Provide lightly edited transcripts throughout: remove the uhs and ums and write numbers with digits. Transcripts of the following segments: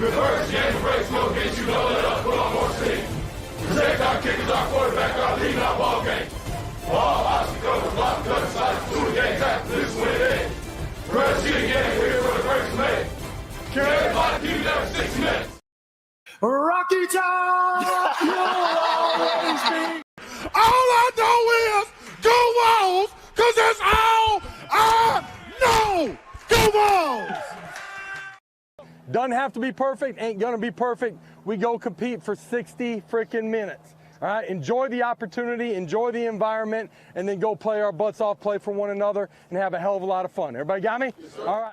If the first game of breaks will get you double it up, put on more steam. Protect our kickers, our quarterback, our lead, our ball game. All obstacles, block, cut, slides, do the game, tap, this win it in. Ready to see the game, we're here for the first made. Can everybody keep it up 6 minutes? Rocky Top, you'll always be. All I know is go Vols, because that's all I know. Go Vols! Doesn't have to be perfect, ain't gonna be perfect. We go compete for 60 freaking minutes. All right, enjoy the opportunity, enjoy the environment, and then go play our butts off, play for one another, and have a hell of a lot of fun. Everybody got me? All right.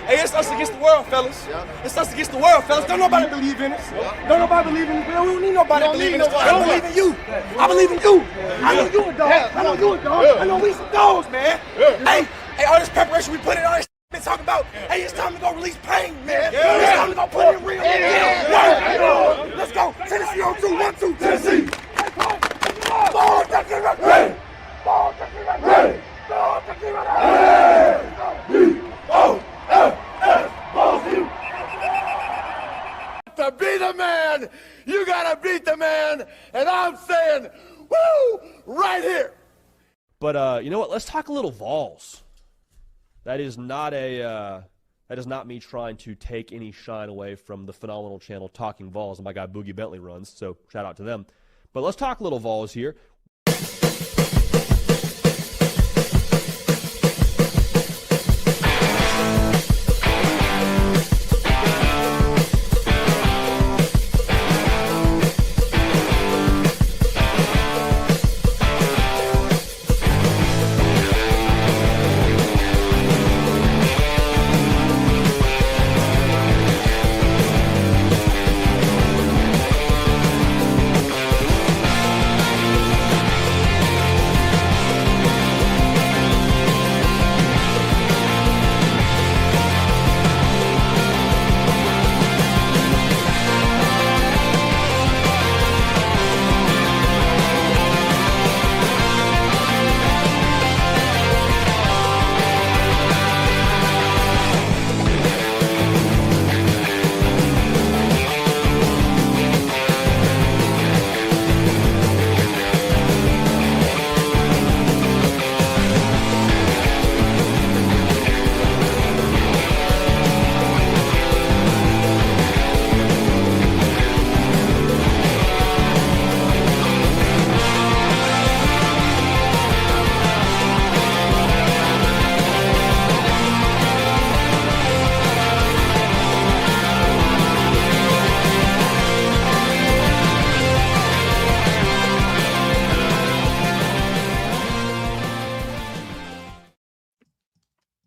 Hey, it's us against the world, fellas. It's us against the world, fellas. Don't nobody believe in us. Don't nobody believe in us. We don't need nobody to believe in us. I believe in you. I believe in you. I know you a dog. I know you a dog. I know we some dogs, man. Hey, all this preparation we put in, all this been talking about. Hey, it's time to go release pain, man. It's time to go put in real. Let's go. Tennessee on 2, 1, 2, Tennessee. Ball, Tennessee, ready. Ball, Tennessee, ready. Ball, Tennessee, ready. Oh. To be the man, you gotta beat the man, and I'm saying, woo, right here. But you know what? Let's talk a little Vols. That is not me trying to take any shine away from the phenomenal channel Talkin VAWLS that my guy Boogie Bentley runs. So shout out to them. But let's talk a little Vols here.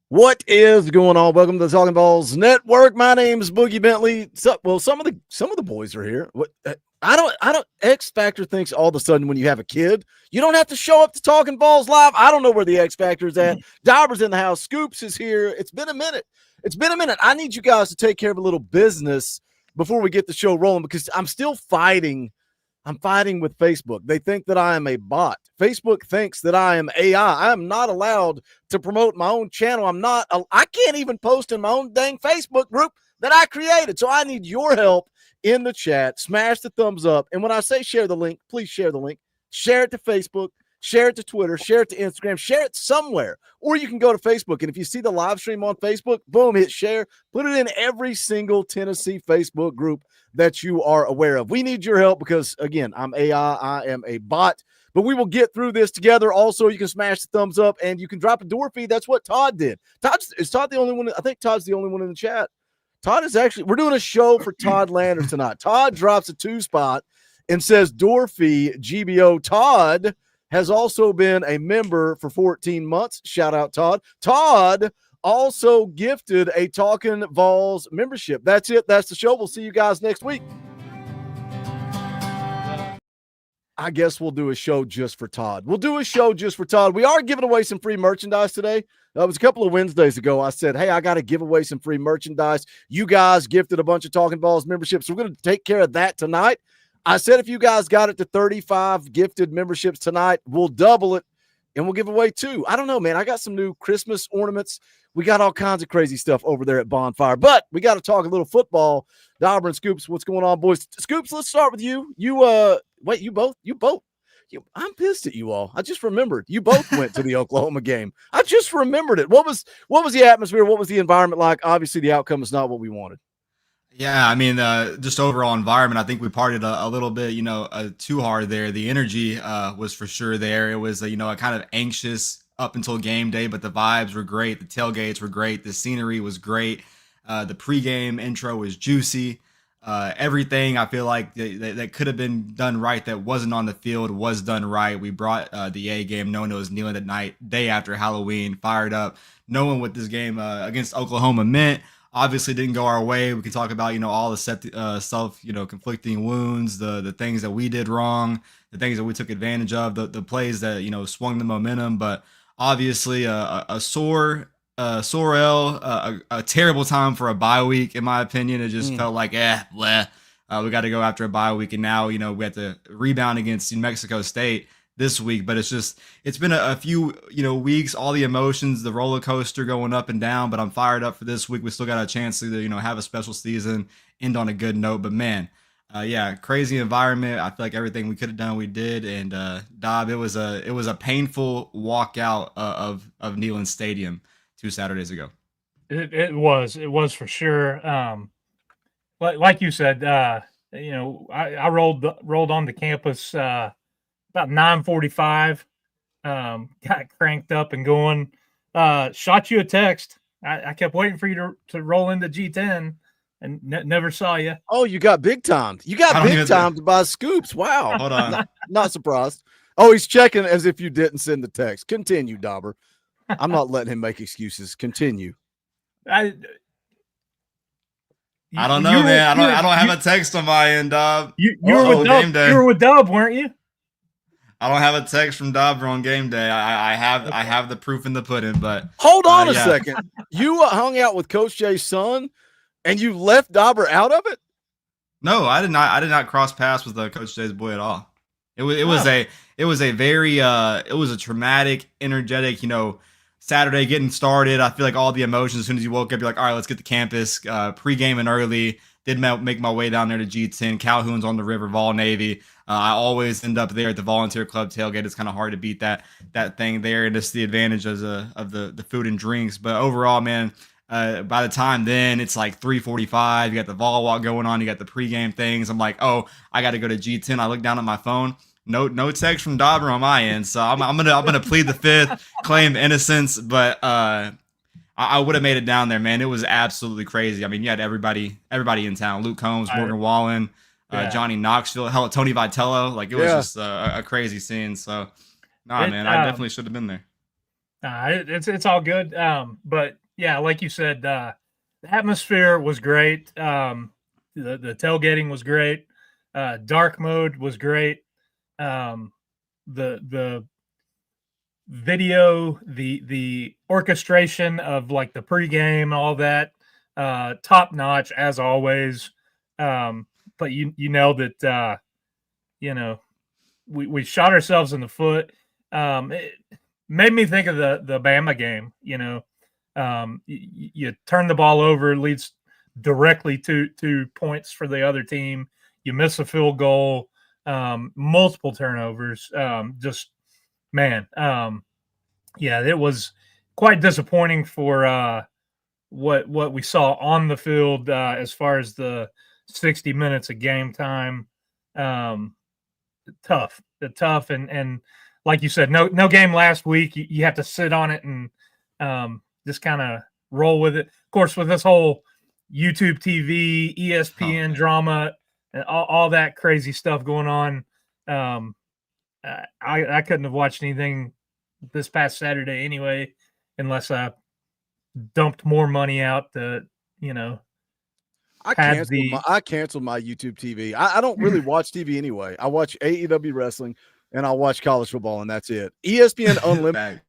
What is going on? Welcome to the Talkin VAWLS Network. My name is Boogie Bentley. Well, some of the boys are here. What I don't. X Factor thinks all of a sudden when you have a kid, you don't have to show up to Talkin VAWLS live. I don't know where the X Factor is at. Dauber's in the house. Scoops is here. It's been a minute. I need you guys to take care of a little business before we get the show rolling because I'm still fighting. I'm fighting with Facebook. They think that I am a bot. Facebook thinks that I am AI. I am not allowed to promote my own channel. I can't even post in my own dang Facebook group that I created. So I need your help in the chat. Smash the thumbs up. And when I say share the link, please share the link. Share it to Facebook. Share it to Twitter. Share it to Instagram. Share it somewhere. Or you can go to Facebook. And if you see the live stream on Facebook, boom, hit share. Put it in every single Tennessee Facebook group that you are aware of. We need your help because, again, I'm AI. I am a bot. But we will get through this together. Also, you can smash the thumbs up and you can drop a door feed. That's what Todd did. Is Todd the only one? I think Todd's the only one in the chat. Todd is actually, we're doing a show for Todd Landers tonight. Todd drops a 2-spot and says door fee GBO. Todd has also been a member for 14 months. Shout out, Todd. Todd also gifted a Talkin VAWLS membership. That's it. That's the show. We'll see you guys next week. I guess we'll do a show just for Todd. We are giving away some free merchandise today. That was a couple of Wednesdays ago. I said, hey, I got to give away some free merchandise. You guys gifted a bunch of Talkin VAWLS memberships. So we're going to take care of that tonight. I said if you guys got it to 35 gifted memberships tonight, we'll double it and we'll give away 2. I don't know, man. I got some new Christmas ornaments. We got all kinds of crazy stuff over there at Bonfire, but we got to talk a little football. Dauber and Scoops, what's going on, boys? Scoops, let's start with you. Wait, you both. I'm pissed at you all. I just remembered you both went to the Oklahoma game. I just remembered it. What was the atmosphere? What was the environment like? Obviously, the outcome is not what we wanted. Yeah, I mean, just overall environment, I think we partied a little bit, too hard there. The energy was for sure there. It was, a kind of anxious up until game day, but the vibes were great. The tailgates were great. The scenery was great. The pregame intro was juicy. Everything I feel like that could have been done right that wasn't on the field was done right. We brought the A game, knowing it was Neyland at night, day after Halloween, fired up, knowing what this game against Oklahoma meant. Obviously didn't go our way. We can talk about, all the self, conflicting wounds, the things that we did wrong, the things that we took advantage of, the plays that, swung the momentum. But obviously a sore L, a terrible time for a bye week, in my opinion. It just felt like, bleh. We got to go after a bye week. And now, we have to rebound against New Mexico State this week, but it's been a few weeks, all the emotions, the roller coaster going up and down, but I'm fired up for this week. We still got a chance to have a special season, end on a good note. But man, crazy environment. I feel like everything we could have done we did. And Dob, it was a painful walkout of Neyland Stadium 2 Saturdays ago. It was for sure. Like you said, I rolled on the campus about 9:45, got cranked up and going, shot you a text. I kept waiting for you to roll into G10 and never saw you. Oh, you got big timed. You got big timed by Scoops. Wow. Hold on. Not surprised. Oh, he's checking as if you didn't send the text. Continue, Dauber. I'm not letting him make excuses. Continue. I don't know, man. I don't have a text on my end, Dob. You were with Dub, weren't you? I don't have a text from Dauber on game day. I have the proof in the pudding, but hold on a second. You hung out with Coach J's son, and you left Dauber out of it? No, I did not. I did not cross paths with Coach J's boy at all. It was a traumatic, energetic, Saturday getting started. I feel like all the emotions as soon as you woke up, you're like, all right, let's get to campus. Pre-gaming early. Did make my way down there to G10. Calhoun's on the river, Vol Navy. I always end up there at the volunteer club tailgate. It's kind of hard to beat that thing there, and just the advantage of the food and drinks. But overall, man, by the time then it's like 3:45. You got the Vol walk going on. You got the pregame things. I'm like, oh, I got to go to G10. I look down at my phone. No text from Dauber on my end. So I'm gonna plead the fifth, claim innocence. But I would have made it down there, man. It was absolutely crazy. I mean, you had everybody in town. Luke Combs, Morgan Wallen, Johnny Knoxville, hell, Tony Vitello. Like, it was just a crazy scene. So, man, I definitely should have been there. It's all good. But yeah, like you said, the atmosphere was great. The tailgating was great. Dark mode was great. The video, the orchestration of like the pregame, all that, top notch as always. But you nailed it. We shot ourselves in the foot. It made me think of the Bama game. You turn the ball over, leads directly to points for the other team. You miss a field goal, multiple turnovers. It was quite disappointing for what we saw on the field as far as the 60 minutes of game time. Tough, and like you said, no game last week. You have to sit on it and just kind of roll with it. Of course, with this whole YouTube TV, ESPN drama, and all that crazy stuff going on, I couldn't have watched anything this past Saturday anyway, unless I dumped more money out to, I canceled my YouTube TV. I don't really watch TV anyway. I watch AEW wrestling and I watch college football, and that's it. ESPN Unlimited.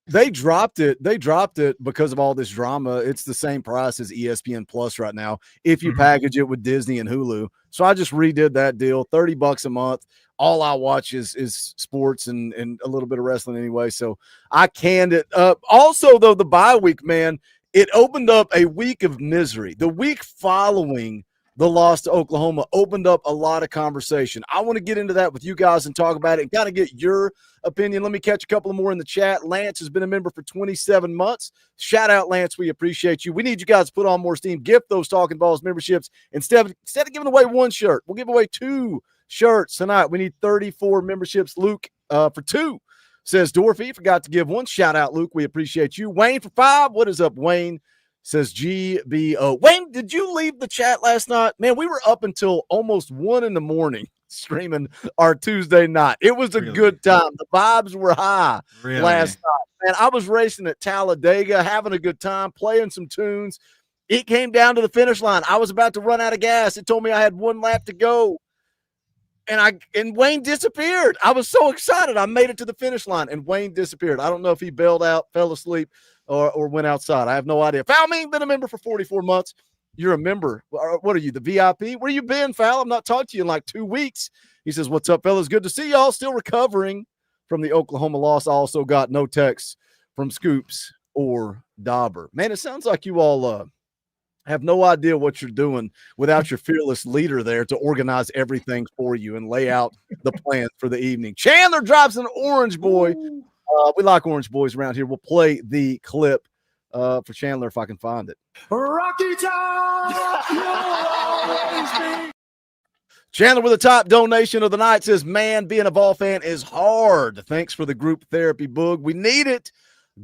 They dropped it. They dropped it because of all this drama. It's the same price as ESPN Plus right now if you package it with Disney and Hulu. So I just redid that deal, $30 a month. All I watch is sports and a little bit of wrestling anyway. So I canned it up. Also, though, the bye week, man, it opened up a week of misery. The week following the loss to Oklahoma opened up a lot of conversation. I want to get into that with you guys and talk about it and kind of get your opinion. Let me catch a couple more in the chat. Lance has been a member for 27 months. Shout out, Lance. We appreciate you. We need you guys to put on more steam. Gift those Talkin VAWLS memberships. Instead of giving away one shirt, we'll give away 2 shirts tonight. We need 34 memberships. Luke for 2 says Dorothy forgot to give 1. Shout out, Luke. We appreciate you. Wayne for 5. What is up, Wayne? Says GBO. Wayne, did you leave the chat last night? Man, we were up until almost 1 in the morning streaming our Tuesday night. It was a good time. The vibes were high last night. Man, I was racing at Talladega, having a good time, playing some tunes. It came down to the finish line. I was about to run out of gas. It told me I had 1 lap to go. And Wayne disappeared. I was so excited. I made it to the finish line, and Wayne disappeared. I don't know if he bailed out, fell asleep, or went outside. I have no idea. Foul Ming, been a member for 44 months. You're a member. What are you, the VIP? Where you been, Foul? I'm not talking to you in like 2 weeks. He says, what's up, fellas? Good to see y'all. Still recovering from the Oklahoma loss. I also got no texts from Scoops or Dauber. Man, it sounds like you all have no idea what you're doing without your fearless leader there to organize everything for you and lay out the plans for the evening. Chandler drives an orange boy. We like orange boys around here. We'll play the clip for Chandler if I can find it. Rocky Top, Chandler with the top donation of the night says, man, being a Vol fan is hard. Thanks for the group therapy, Boog. We need it.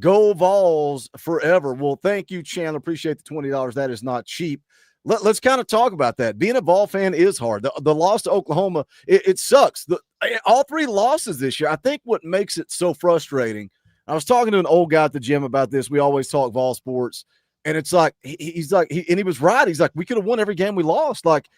Go Vols forever. Well, thank you, Chandler. Appreciate the $20. That is not cheap. Let's kind of talk about that. Being a Vol fan is hard. The loss to Oklahoma, it sucks. All 3 losses this year. I think what makes it so frustrating, I was talking to an old guy at the gym about this. We always talk Vol sports, and it's like he's like, and he was right. He's like, we could have won every game we lost. Like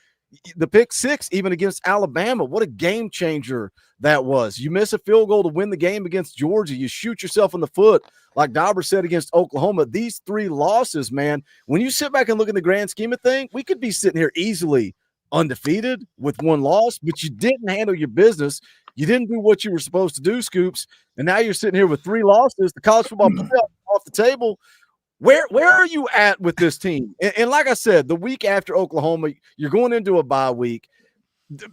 the pick 6, even against Alabama, what a game changer that was. You miss a field goal to win the game against Georgia. You shoot yourself in the foot, like Dauber said against Oklahoma. These 3 losses, man, when you sit back and look in the grand scheme of things, we could be sitting here easily undefeated with 1 loss, but you didn't handle your business. You didn't do what you were supposed to do, Scoops, and now you're sitting here with 3 losses. The college football playoff off the table. Where are you at with this team? And like I said, the week after Oklahoma, you're going into a bye week.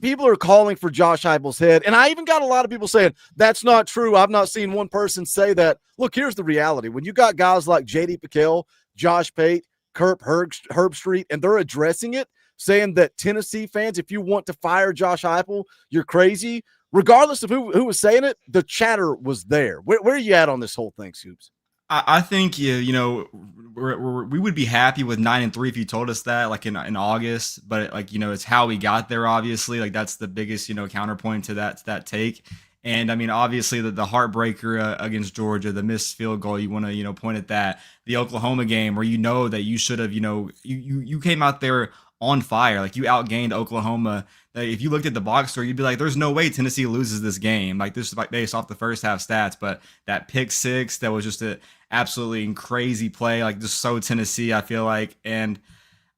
People are calling for Josh Heupel's head, and I even got a lot of people saying that's not true. I've not seen one person say that. Look, here's the reality: when you got guys like J.D. PicKell, Josh Pate, Herbstreit, and they're addressing it, saying that Tennessee fans, if you want to fire Josh Heupel, you're crazy. Regardless of who was saying it, the chatter was there. Where are you at on this whole thing, Scoops? I think we would be happy with 9-3 if you told us that like in August, but like it's how we got there. Obviously, like that's the biggest counterpoint to that take. And I mean, obviously the heartbreaker against Georgia, the missed field goal, you want to point at that. The Oklahoma game where that you should have you came out there on fire, like you outgained Oklahoma. If you looked at the box score, you'd be like, there's no way Tennessee loses this game. Like this is like based off the first half stats, but that pick 6, that was just a absolutely crazy play, like just so Tennessee, I feel like. And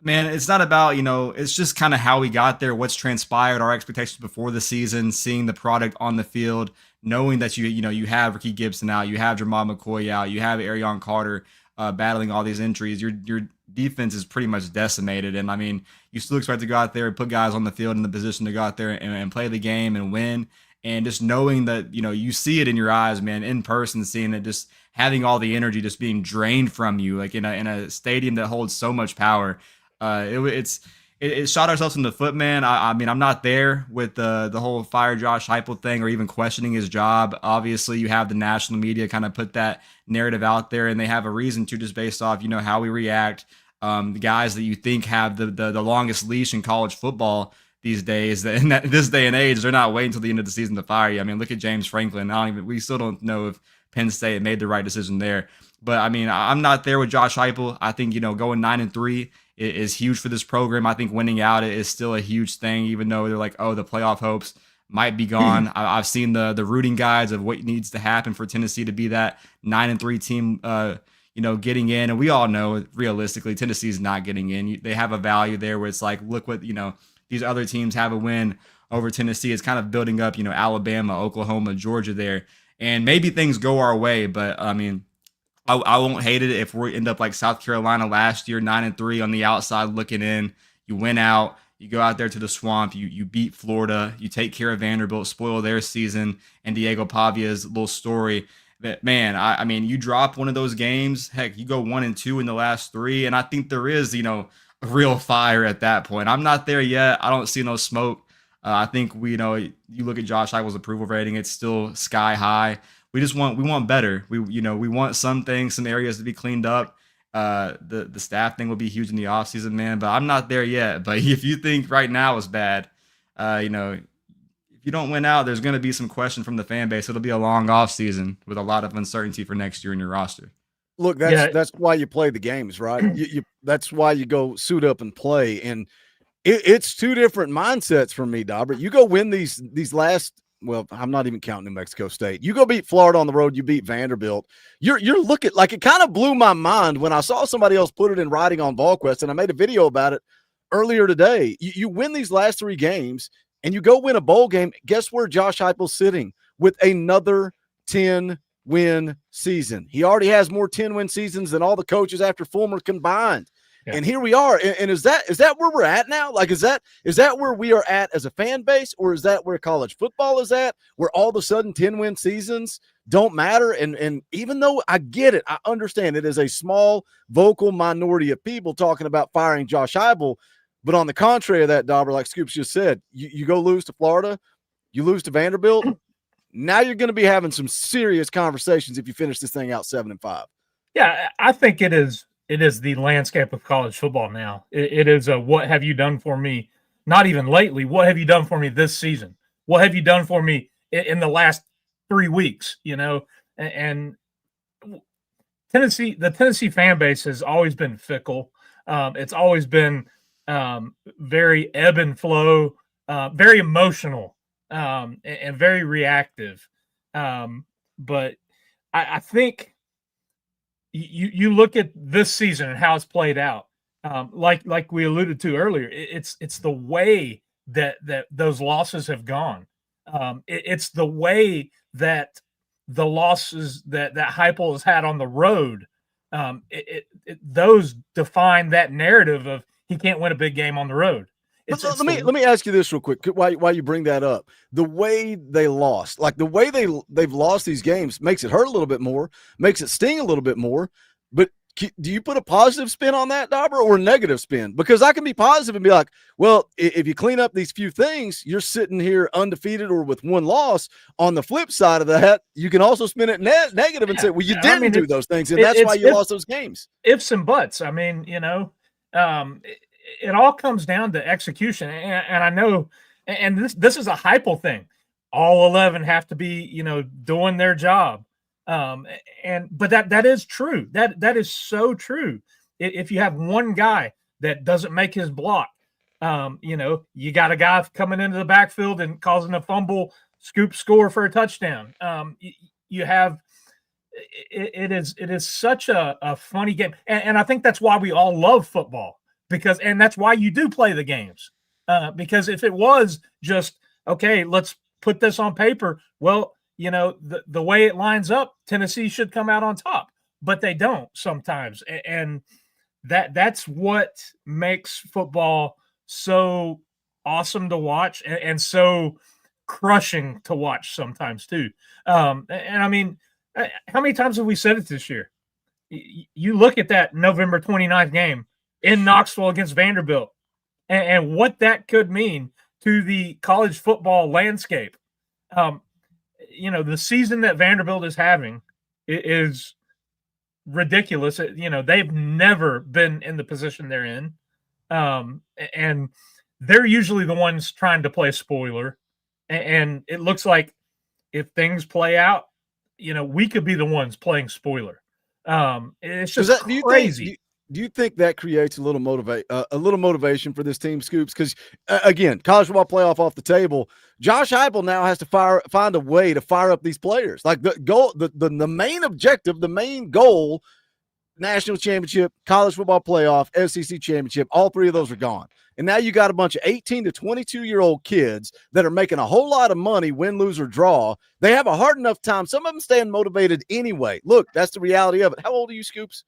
man, it's not about, it's just kind of how we got there, what's transpired, our expectations before the season, seeing the product on the field, knowing that you have Ricky Gibson out, you have Jamal McCoy out, you have Arion Carter battling all these injuries. Your defense is pretty much decimated. And I mean, you still expect to go out there and put guys on the field in the position to go out there and play the game and win. And just knowing that, you see it in your eyes, man, in person, seeing it, just having all the energy just being drained from you, like in a stadium that holds so much power. It shot ourselves in the foot, man. I mean, I'm not there with the whole fire Josh Heupel thing or even questioning his job. Obviously, you have the national media kind of put that narrative out there, and they have a reason to, just based off, how we react. The guys that you think have the longest leash in college football these days, in this day and age, they're not waiting until the end of the season to fire you. I mean, look at James Franklin. We still don't know if Penn State made the right decision there. But I mean, I'm not there with Josh Heupel. I think, going 9-3 is huge for this program. I think winning out is still a huge thing, even though they're like, oh, the playoff hopes. might be gone. I've seen the rooting guides of what needs to happen for Tennessee to be that 9-3 team, getting in. And we all know realistically Tennessee's not getting in. They have a value there where it's like, look what, these other teams have a win over Tennessee. It's kind of building up, Alabama, Oklahoma, Georgia there. And maybe things go our way, but I mean, I won't hate it if we end up like South Carolina last year, 9-3 on the outside looking in. You win out. You go out there to the swamp, you beat Florida, you take care of Vanderbilt, spoil their season, and Diego Pavia's little story. That, man, I mean, you drop one of those games, heck, you go 1-2 in the last 3, and I think there is, a real fire at that point. I'm not there yet. I don't see no smoke. I think you look at Josh Heupel's approval rating, it's still sky high. We want better. We want some things, some areas to be cleaned up. The staff thing will be huge in the offseason, man, but I'm not there yet. But if you think right now is bad, if you don't win out, there's going to be some question from the fan base. It'll be a long offseason with a lot of uncertainty for next year in your roster. Look, that's why you play the games, right? That's why you go suit up and play. And it's two different mindsets for me, Dauber. You go win these last. Well, I'm not even counting New Mexico State. You go beat Florida on the road, you beat Vanderbilt. You're looking like, it kind of blew my mind when I saw somebody else put it in writing on VolQuest, and I made a video about it earlier today. You win these last 3 games, and you go win a bowl game. Guess where Josh Heupel's sitting? With another 10-win season. He already has more 10-win seasons than all the coaches after Fulmer combined. Yeah. And here we are. And is that where we're at now? Like, is that where we are at as a fan base, or is that where college football is at, where all of a sudden 10-win seasons don't matter? And even though I get it, I understand it is a small vocal minority of people talking about firing Josh Heupel. But on the contrary of that, Dauber, like Scoops just said, you go lose to Florida, you lose to Vanderbilt. Now you're going to be having some serious conversations if you finish this thing out 7-5. Yeah, I think it is the landscape of college football now. It is a what have you done for me? Not even lately. What have you done for me this season? What have you done for me in the last 3 weeks? And the Tennessee fan base has always been fickle. It's always been very ebb and flow, very emotional, and very reactive. But I think you look at this season and how it's played out, like we alluded to earlier. It's the way that those losses have gone. It's the way that the losses that Heupel has had on the road. Those define that narrative of he can't win a big game on the road. Let me ask you this real quick while you bring that up. The way they lost, like the way they've lost these games, makes it hurt a little bit more, makes it sting a little bit more. But do you put a positive spin on that, Dauber, or a negative spin? Because I can be positive and be like, well, if you clean up these few things, you're sitting here undefeated or with 1 loss. On the flip side of that, you can also spin it negative and say, well, you didn't do those things, and that's why you lost those games. Ifs and buts. I mean, it all comes down to execution. And I know, and this is a Heupel thing. All 11 have to be, doing their job. But that is true. That is so true. If you have one guy that doesn't make his block, you got a guy coming into the backfield and causing a fumble, scoop score for a touchdown. You have, it is such a funny game. And I think that's why we all love football. And that's why you do play the games. Because if it was just, okay, let's put this on paper, well, the way it lines up, Tennessee should come out on top, but they don't sometimes. And that's what makes football so awesome to watch and so crushing to watch sometimes too. And I mean, how many times have we said it this year? You look at that November 29th game in Knoxville against Vanderbilt and what that could mean to the college football landscape. The season that Vanderbilt is having is ridiculous. They've never been in the position they're in. And they're usually the ones trying to play spoiler. And it looks like if things play out, we could be the ones playing spoiler. It's just crazy. Do you think that creates a little motivation for this team, Scoops? Because again, college football playoff off the table. Josh Heupel now has to find a way to fire up these players. Like the goal, the main objective, the main goal, national championship, college football playoff, SEC championship. All three of those are gone, and now you got a bunch of 18 to 22-year-old kids that are making a whole lot of money, win, lose, or draw. They have a hard enough time. Some of them staying motivated anyway. Look, that's the reality of it. How old are you, Scoops?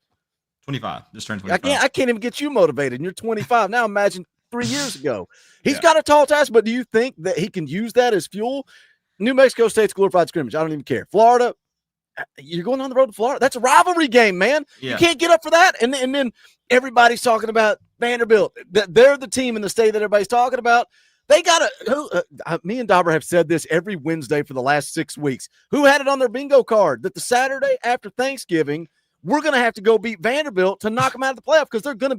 25. Just turned 25. I can't even get you motivated, and you're 25 now. Imagine 3 years ago. He's got a tall task, but do you think that he can use that as fuel? New Mexico State's glorified scrimmage. I don't even care. Florida, you're going on the road to Florida. That's a rivalry game, man. You can't get up for that. And then everybody's talking about Vanderbilt. They're the team in the state that everybody's talking about. They got to me and Dauber have said this every Wednesday for the last 6 weeks. Who had it on their bingo card that the Saturday after Thanksgiving, we're going to have to go beat Vanderbilt to knock them out of the playoff because they're going to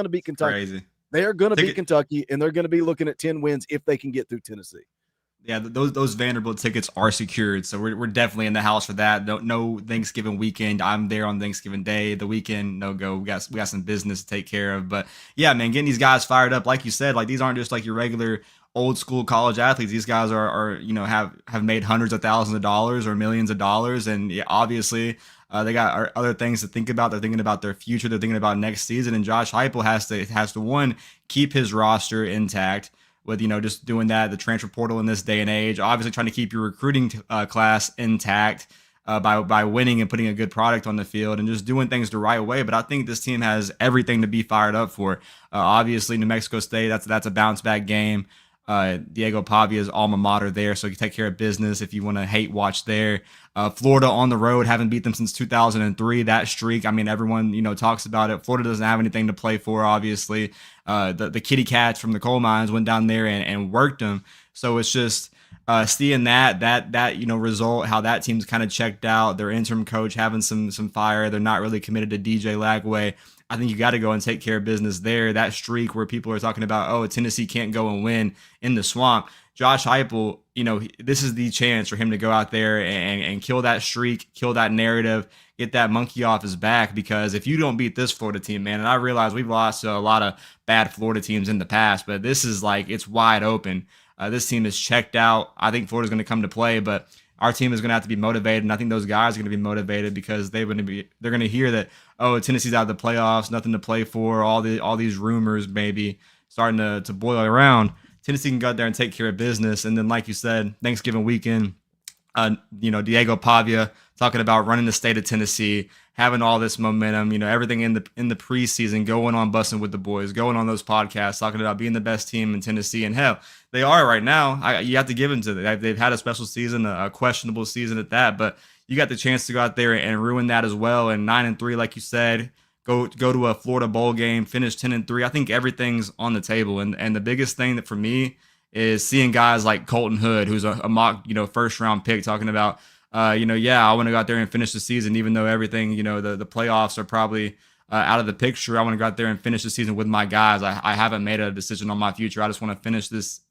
beat Kentucky. Crazy. They are going to beat Kentucky, and they're going to be looking at 10 wins if they can get through Tennessee. Yeah, those Vanderbilt tickets are secured, so we're definitely in the house for that. No Thanksgiving weekend. I'm there on Thanksgiving Day. The weekend, no go. We got some business to take care of. But yeah, man, getting these guys fired up, like you said, like these aren't just like your regular old school college athletes. These guys are have made hundreds of thousands of dollars or millions of dollars, and obviously they got other things to think about. They're thinking about their future. They're thinking about next season. And Josh Heupel has to one, keep his roster intact with just doing that, the transfer portal in this day and age. Obviously, trying to keep your recruiting class intact by winning and putting a good product on the field and just doing things the right way. But I think this team has everything to be fired up for. Obviously, New Mexico State, that's a bounce back game. Diego Pavia's alma mater there, so you take care of business if you want to hate watch there. Florida on the road, haven't beat them since 2003. That streak, I mean, everyone talks about it. Florida doesn't have anything to play for, obviously. The kitty cats from the coal mines went down there and worked them. So it's just seeing that result, how that team's kind of checked out. Their interim coach having some fire. They're not really committed to DJ Lagway. I think you got to go and take care of business there. That streak where people are talking about, oh, Tennessee can't go and win in the swamp. Josh Heupel, this is the chance for him to go out there and kill that streak, kill that narrative, get that monkey off his back. Because if you don't beat this Florida team, man, and I realize we've lost to a lot of bad Florida teams in the past, but this is like, it's wide open. This team is checked out. I think Florida's going to come to play, but our team is going to have to be motivated, and I think those guys are going to be motivated because they're going to hear that, oh, Tennessee's out of the playoffs, nothing to play for, all these rumors maybe starting to boil around. Tennessee can go out there and take care of business, and then like you said, Thanksgiving weekend, Diego Pavia talking about running the state of Tennessee, having all this momentum, everything in the preseason, going on Bussin' with the Boys, going on those podcasts, talking about being the best team in Tennessee. And hell, they are right now. You have to give them to them. They've had a special season, a questionable season at that, but you got the chance to go out there and ruin that as well. And 9-3, like you said, go to a Florida bowl game, finish 10-3. I think everything's on the table. And the biggest thing that for me is seeing guys like Colton Hood, who's a mock, first round pick, talking about, I want to go out there and finish the season, even though everything, the playoffs are probably out of the picture. I want to go out there and finish the season with my guys. I haven't made a decision on my future. I just want to finish this,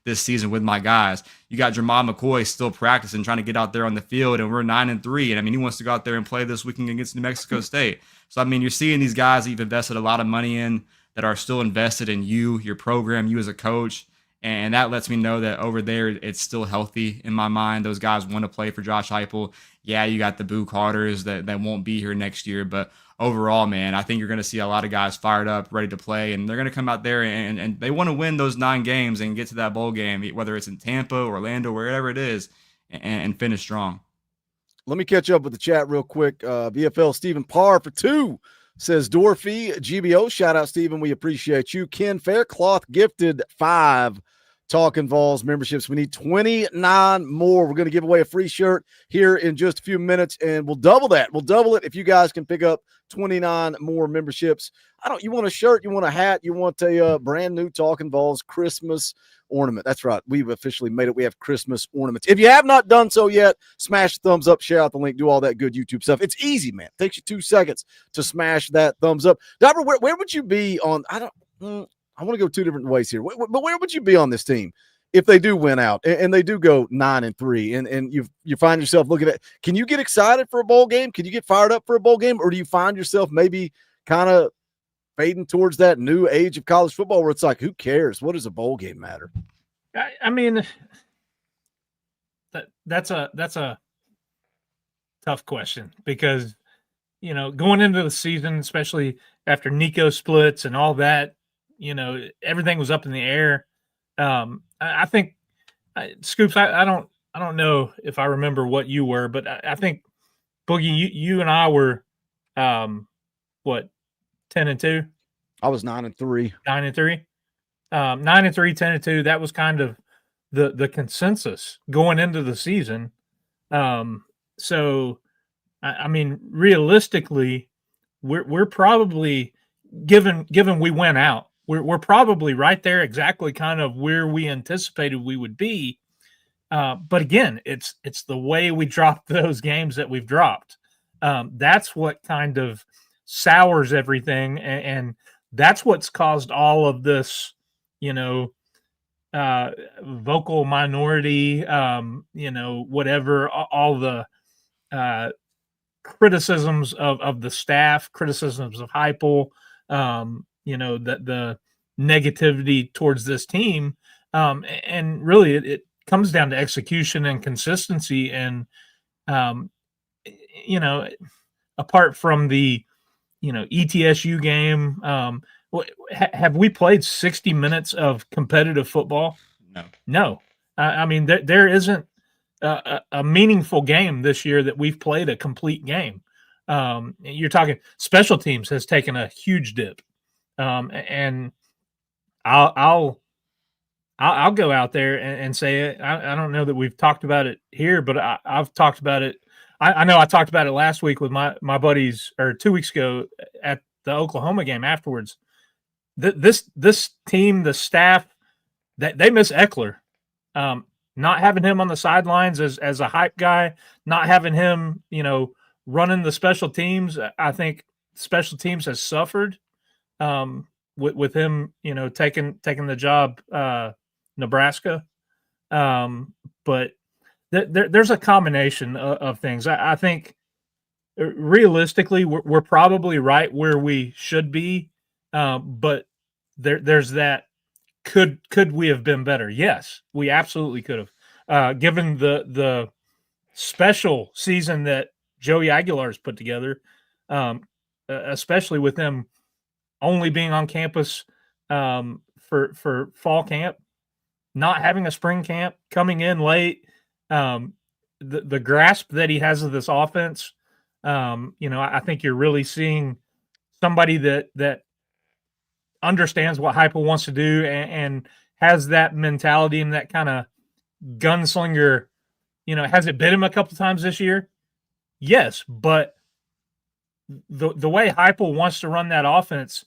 this season with my guys. You got Jamal McCoy still practicing, trying to get out there on the field, and we're 9-3. And I mean, he wants to go out there and play this weekend against New Mexico State. So, I mean, you're seeing these guys that you've invested a lot of money in that are still invested in you, your program, you as a coach. And that lets me know that over there, it's still healthy in my mind. Those guys want to play for Josh Heupel. Yeah, you got the Boo Carters that won't be here next year. But overall, man, I think you're going to see a lot of guys fired up, ready to play. And they're going to come out there and they want to win those 9 games and get to that bowl game, whether it's in Tampa, Orlando, wherever it is, and finish strong. Let me catch up with the chat real quick. VFL Stephen Parr for 2 says Dorothy GBO. Shout out, Stephen. We appreciate you. Ken Faircloth gifted 5 Talkin Vols memberships. We need 29 more. We're going to give away a free shirt here in just a few minutes, and we'll double that. We'll double it if you guys can pick up 29 more memberships. You want a shirt, you want a hat, you want a brand new Talkin Vols Christmas ornament. That's right. We've officially made it. We have Christmas ornaments. If you have not done so yet, smash the thumbs up, share out the link, do all that good YouTube stuff. It's easy, man. It takes you 2 seconds to smash that thumbs up. Dobber, where would you be on? I want to go 2 different ways here. But where would you be on this team if they do win out and they do go 9-3 and you find yourself looking at, can you get excited for a bowl game? Can you get fired up for a bowl game? Or do you find yourself maybe kind of fading towards that new age of college football where it's like, who cares? What does a bowl game matter? I mean, that's a tough question because, you know, going into the season, especially after Nico splits and all that, you know, everything was up in the air. I think Scoops, I don't know if I remember what you were, but I think Boogie, you and I were, what, 10-2? I was 9-3. 9-3. 9-3, 10-2. That was kind of the consensus going into the season. So, I mean, realistically, we're probably given we went out, we're probably right there exactly kind of where we anticipated we would be. But again, it's the way we dropped those games that we've dropped. That's what kind of sours everything, and that's what's caused all of this, you know, vocal minority, you know, whatever, all the criticisms of the staff, criticisms of Heupel, you know, the negativity towards this team. And really it comes down to execution and consistency. And, you know, apart from the, you know, ETSU game, have we played 60 minutes of competitive football? No. I mean, there isn't a meaningful game this year that we've played a complete game. You're talking special teams has taken a huge dip. And I'll go out there and say it. I don't know that we've talked about it here, but I've talked about it. I know I talked about it last week with my buddies, or 2 weeks ago at the Oklahoma game afterwards. This team, the staff, they miss Eckler. Not having him on the sidelines as a hype guy, not having him, you know, running the special teams. I think special teams has suffered with him, you know, taking the job, Nebraska. But there's a combination of things. I think realistically, we're probably right where we should be. But there's that. Could we have been better? Yes, we absolutely could have. Given the special season that Joey Aguilar's put together, especially with him only being on campus for fall camp, not having a spring camp, coming in late, the grasp that he has of this offense. You know, I think you're really seeing somebody that understands what Heupel wants to do and has that mentality and that kind of gunslinger. You know, has it bit him a couple times this year? Yes, but the way Heupel wants to run that offense,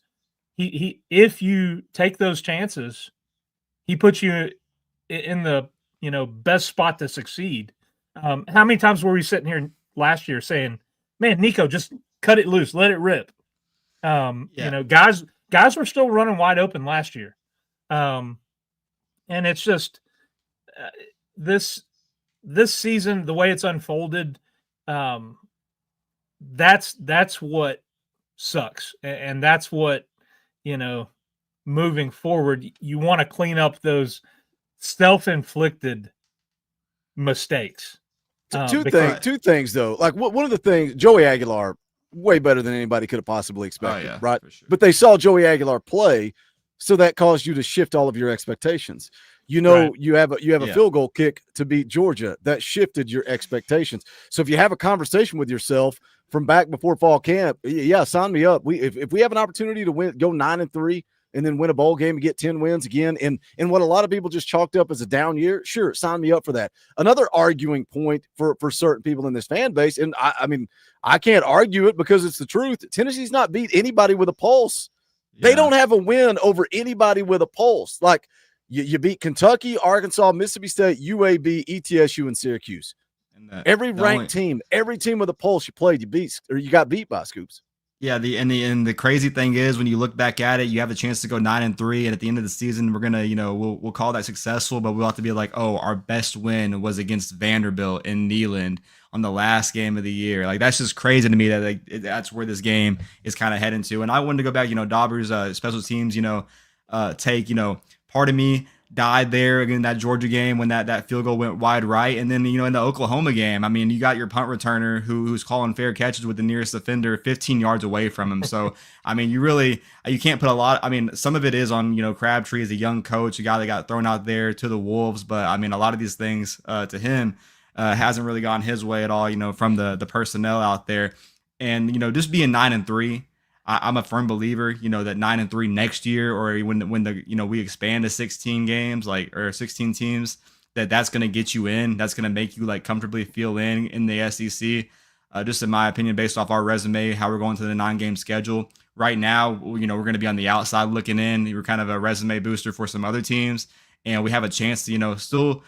he if you take those chances, he puts you in the, you know, best spot to succeed. How many times were we sitting here last year saying, "Man, Nico, just cut it loose, let it rip"? You know, guys were still running wide open last year. And it's just this season, the way it's unfolded, that's what sucks. And that's what, you know, moving forward, you want to clean up those self-inflicted mistakes. Two things though. Like one of the things, Joey Aguilar, way better than anybody could have possibly expected, right? Sure. But they saw Joey Aguilar play, so that caused you to shift all of your expectations. You know, Right. you have a field goal kick to beat Georgia. That shifted your expectations. So if you have a conversation with yourself from back before fall camp, yeah, sign me up. If we have an opportunity to go 9-3 and then win a bowl game and get 10 wins again, and what a lot of people just chalked up as a down year, sure, sign me up for that. Another arguing point for certain people in this fan base, and I mean, I can't argue it because it's the truth. Tennessee's not beat anybody with a pulse. They don't have a win over anybody with a pulse. Like you beat Kentucky, Arkansas, Mississippi State, UAB, ETSU, and Syracuse. And Every ranked team, every team with a pulse you played, you got beat by, Scoops. Yeah, the crazy thing is when you look back at it, you have a chance to go 9-3, and at the end of the season, we're gonna, you know, we'll call that successful, but we'll have to be like, oh, our best win was against Vanderbilt in Neyland on the last game of the year. Like, that's just crazy to me that that's where this game is kind of heading to. And I wanted to go back, Dauber's special teams, take, part of me died there again in that Georgia game when that field goal went wide right. And then, in the Oklahoma game, I mean, you got your punt returner who's calling fair catches with the nearest defender 15 yards away from him. So, I mean, you can't put a lot. I mean, some of it is on, Crabtree as a young coach, a guy that got thrown out there to the Wolves. But I mean, a lot of these things to him hasn't really gone his way at all, from the personnel out there. And, just being 9-3, I'm a firm believer, that 9-3 next year, or when the we expand to 16 games, or 16 teams, that's going to get you in. That's going to make you comfortably feel in the SEC. Just in my opinion, based off our resume, how we're going to the 9-game schedule right now, we're going to be on the outside looking in. We're kind of a resume booster for some other teams, and we have a chance to still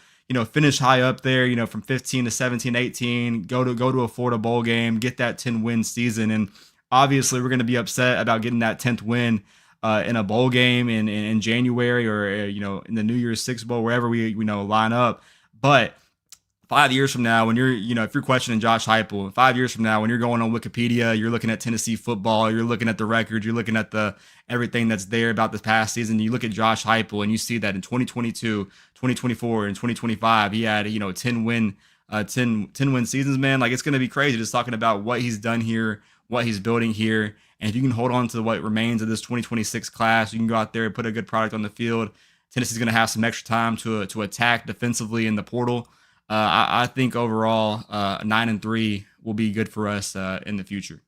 finish high up there, from 15 to 17, 18, go to a Florida bowl game, get that 10-win season. And obviously, we're going to be upset about getting that 10th win in a bowl game in January, or in the New Year's Six Bowl, wherever we line up. But 5 years from now, when you're if you're questioning Josh Heupel, 5 years from now when you're going on Wikipedia, you're looking at Tennessee football, you're looking at the record, you're looking at everything that's there about this past season. You look at Josh Heupel and you see that in 2022, 2024, and 2025, he had 10 win seasons. Man, it's going to be crazy just talking about what he's done here, what he's building here. And if you can hold on to what remains of this 2026 class, you can go out there and put a good product on the field. Tennessee's going to have some extra time to attack defensively in the portal. I think overall 9-3 will be good for us in the future.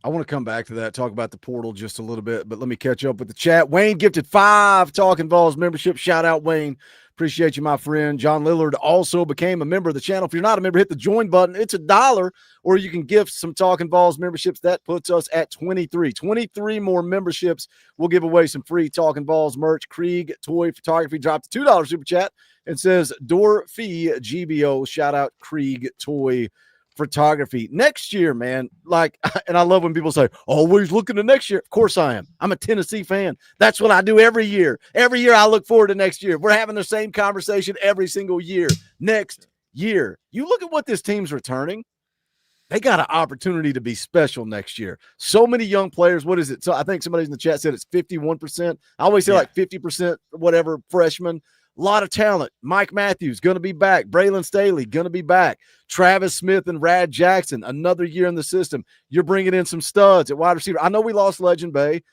I want to come back to that, talk about the portal just a little bit, but let me catch up with the chat. Wayne gifted 5 Talkin VAWLS membership. Shout out, Wayne. Appreciate you, my friend. John Lillard also became a member of the channel. If you're not a member, hit the join button. It's $1, or you can gift some Talkin VAWLS memberships. That puts us at 23. 23 more memberships. We'll give away some free Talkin VAWLS merch. Krieg Toy Photography dropped a $2 super chat and says, door fee GBO. Shout out Krieg Toy Photography. Next year, man, and I love when people say, always looking to next year. Of course I am. I'm a Tennessee fan. That's what I do every year. Every year I look forward to next year. We're having the same conversation every single year. Next year. You look at what this team's returning. They got an opportunity to be special next year. So many young players. What is it? So I think somebody in the chat said it's 51%. I always say 50%, whatever, freshmen. A lot of talent. Mike Matthews going to be back. Braylon Staley going to be back. Travis Smith and Rad Jackson, another year in the system. You're bringing in some studs at wide receiver. I know we lost Legend Bay,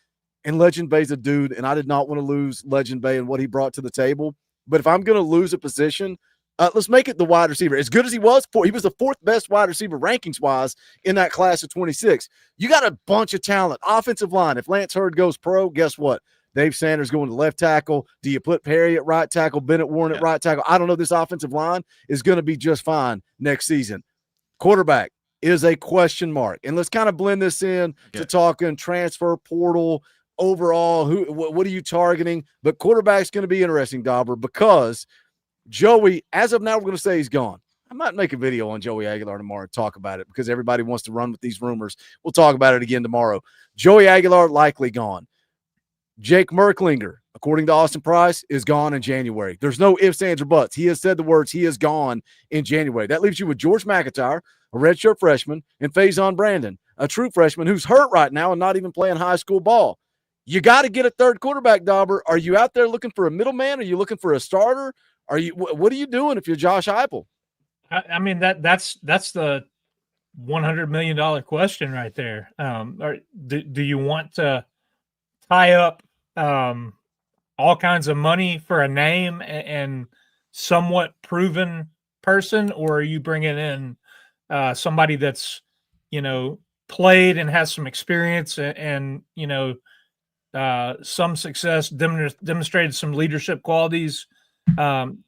and Legend Bay's a dude, and I did not want to lose Legend Bay and what he brought to the table. But if I'm going to lose a position, let's make it the wide receiver. As good as he was, he was the 4th best wide receiver rankings-wise in that class of 26. You got a bunch of talent. Offensive line. If Lance Hurd goes pro, guess what? Dave Sanders going to left tackle. Do you put Perry at right tackle, Bennett Warren at right tackle? I don't know. This offensive line is going to be just fine next season. Quarterback is a question mark. And let's kind of blend this in to talking transfer portal, overall, what are you targeting? But quarterback's going to be interesting, Dauber, because Joey, as of now, we're going to say he's gone. I might make a video on Joey Aguilar tomorrow and talk about it because everybody wants to run with these rumors. We'll talk about it again tomorrow. Joey Aguilar likely gone. Jake Merklinger, according to Austin Price, is gone in January. There's no ifs, ands, or buts. He has said the words, he is gone in January. That leaves you with George McIntyre, a redshirt freshman, and Faison Brandon, a true freshman who's hurt right now and not even playing high school ball. You got to get a third quarterback, Dauber. Are you out there looking for a middleman? Are you looking for a starter? What are you doing if you're Josh Heupel? I mean, that's the $100 million question right there. Do you want to tie up all kinds of money for a name and somewhat proven person, or are you bringing in somebody that's played and has some experience and some success, demonstrated some leadership qualities, or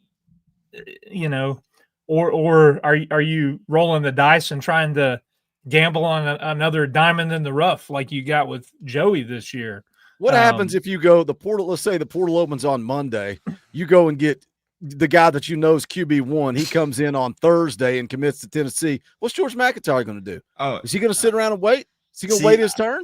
are you rolling the dice and trying to gamble on another diamond in the rough like you got with Joey this year? What happens if you go the portal? Let's say the portal opens on Monday. You go and get the guy that you know is QB1. He comes in on Thursday and commits to Tennessee. What's George McIntyre going to do? Is he going to sit around and wait? Is he going to wait his turn?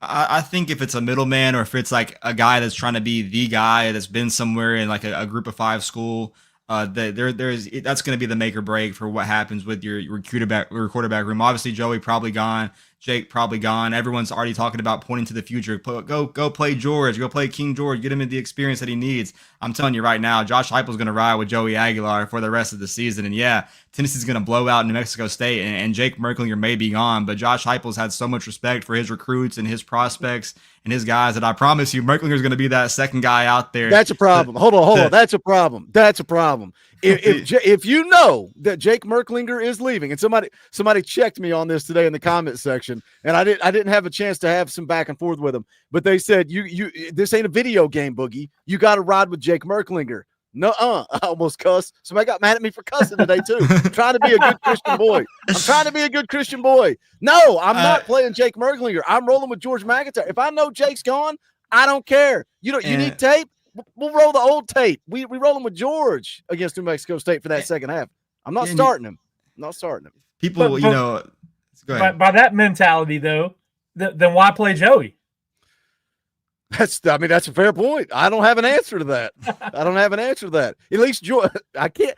I think if it's a middleman or if it's like a guy that's trying to be the guy that's been somewhere in like a group of 5 school, That's going to be the make or break for what happens with your quarterback room. Obviously, Joey probably gone, Jake probably gone. Everyone's already talking about pointing to the future. Go play George. Go play King George. Get him the experience that he needs. I'm telling you right now, Josh Heupel's going to ride with Joey Aguilar for the rest of the season. And yeah, Tennessee's going to blow out New Mexico State, and Jake Merklinger may be gone, but Josh Heupel's had so much respect for his recruits and his prospects and his guys that I promise you, Merklinger's going to be that second guy out there. That's a problem. Hold on. That's a problem. If you know that Jake Merklinger is leaving, and somebody checked me on this today in the comment section, and I didn't have a chance to have some back and forth with them, but they said this ain't a video game, Boogie. You got to ride with Jake Merklinger. I almost cussed. Somebody got mad at me for cussing today too. I'm trying to be a good Christian boy. No, I'm not playing Jake Merklinger. I'm rolling with George McIntyre. If I know Jake's gone, I don't care. You need tape? We'll roll the old tape. We roll him with George against New Mexico State for that second half. I'm not starting him. People, go ahead. By that mentality, though, then why play Joey? That's a fair point. I don't have an answer to that. At least I can't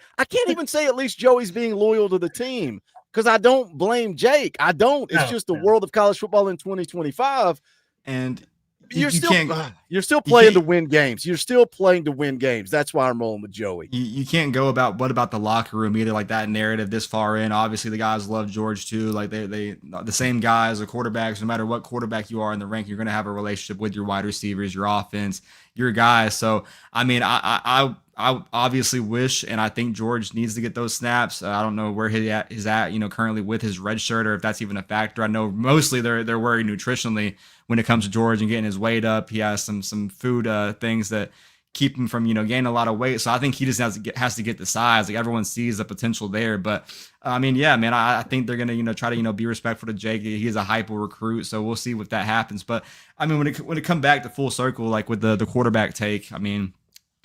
even say at least Joey's being loyal to the team, because I don't blame Jake. I don't. It's just the world of college football in 2025. And you're still playing to win games. That's why I'm rolling with Joey. You can't go about what about the locker room either, like that narrative this far in. Obviously, the guys love George too. Like they the same guys, the quarterbacks. No matter what quarterback you are in the rank, you're going to have a relationship with your wide receivers, your offense, your guys. So I mean, I obviously wish, and I think George needs to get those snaps. I don't know where he's at, currently with his red shirt, or if that's even a factor. I know mostly they're worried nutritionally when it comes to George and getting his weight up. He has some food things that keep him from gaining a lot of weight. So I think he just has to get the size. Like, everyone sees the potential there. But I mean, yeah, man, I think they're gonna try to be respectful to Jake. He is a hyper recruit, so we'll see what that happens. But I mean, when it come back to full circle, like with the quarterback take, I mean,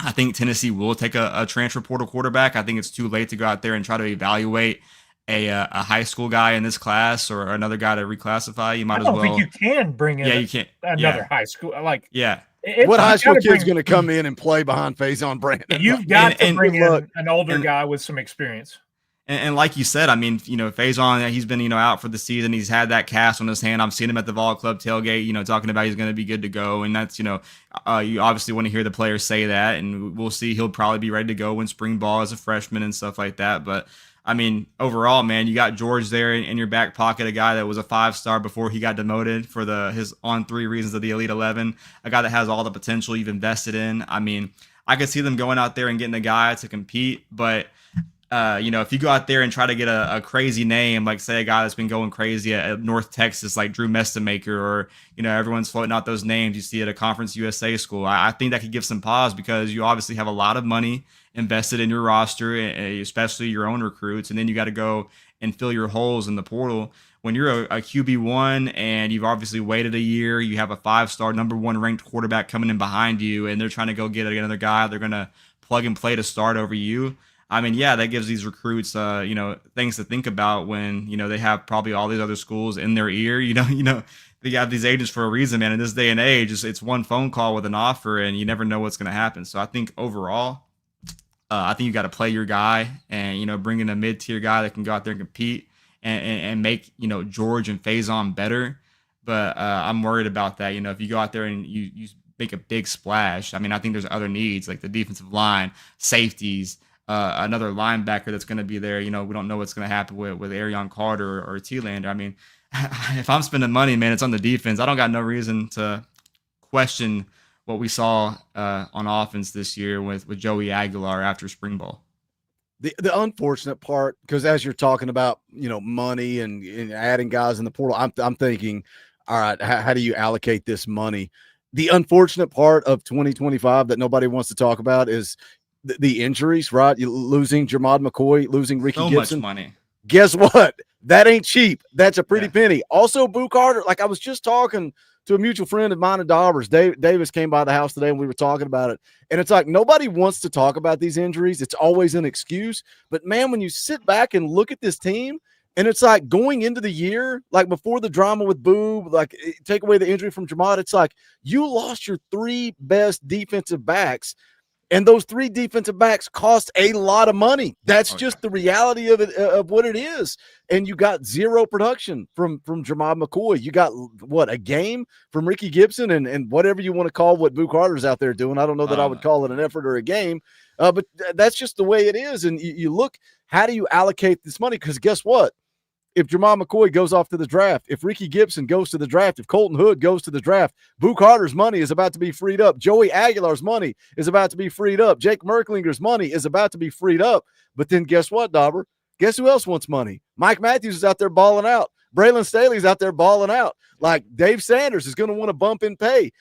I think Tennessee will take a transfer portal quarterback. I think it's too late to go out there and try to evaluate a high school guy in this class or another guy to reclassify. You might as well. I don't think you can bring in you can't. another high school. What high school kid's going to come in and play behind Faison Brandon? You've got to bring in an older guy with some experience. And like you said, I mean, Faison, he's been, out for the season. He's had that cast on his hand. I've seen him at the Vol Club tailgate, talking about he's going to be good to go. And that's, you obviously want to hear the players say that. And we'll see. He'll probably be ready to go when spring ball as a freshman and stuff like that. But, I mean, overall, man, you got George there in your back pocket, a guy that was a 5-star before he got demoted for his on 3 reasons of the Elite 11, a guy that has all the potential you've invested in. I mean, I could see them going out there and getting a guy to compete, but if you go out there and try to get a crazy name, like say a guy that's been going crazy at North Texas, like Drew Mestamaker, or, everyone's floating out those names you see at a Conference USA school, I think that could give some pause, because you obviously have a lot of money invested in your roster, especially your own recruits. And then you got to go and fill your holes in the portal. When you're a QB1 and you've obviously waited a year, you have a 5-star number 1 ranked quarterback coming in behind you, and they're trying to go get another guy they're going to plug and play to start over you. I mean, yeah, that gives these recruits, things to think about when, they have probably all these other schools in their ear. They have these agents for a reason, man. In this day and age, it's one phone call with an offer, and you never know what's going to happen. So I think overall, I think you got to play your guy and, bring in a mid-tier guy that can go out there and compete and make, George and Faison better. But I'm worried about that. If you go out there and you make a big splash, I mean, I think there's other needs like the defensive line, safeties, another linebacker that's going to be there. We don't know what's going to happen with Arion Carter or T-Lander. I mean, if I'm spending money, man, it's on the defense. I don't got no reason to question what we saw on offense this year with Joey Aguilar after spring ball. The unfortunate part, because as you're talking about, money and adding guys in the portal, I'm thinking, all right, how do you allocate this money? The unfortunate part of 2025 that nobody wants to talk about is the injuries, right? You losing Jermod McCoy, losing Ricky Gibson. Much money. Guess what? That ain't cheap. That's a pretty penny. Also, Boo Carter, like I was just talking to a mutual friend of mine at Daubers. Davis came by the house today and we were talking about it. And it's like nobody wants to talk about these injuries. It's always an excuse. But, man, when you sit back and look at this team, and it's like going into the year, like before the drama with Boo, like take away the injury from Jermod, it's like you lost your 3 best defensive backs. And those 3 defensive backs cost a lot of money. That's just the reality of it, of what it is. And you got 0 production from Jamal McCoy. You got a game from Ricky Gibson and whatever you want to call what Boo Carter's out there doing. I don't know that I would call it an effort or a game, but that's just the way it is. And you look, how do you allocate this money? Because guess what? If Jamal McCoy goes off to the draft, if Ricky Gibson goes to the draft, if Colton Hood goes to the draft, Boo Carter's money is about to be freed up. Joey Aguilar's money is about to be freed up. Jake Merklinger's money is about to be freed up. But then guess what, Dauber? Guess who else wants money? Mike Matthews is out there balling out. Braylon Staley's out there balling out. Like Dave Sanders is going to want to bump in pay.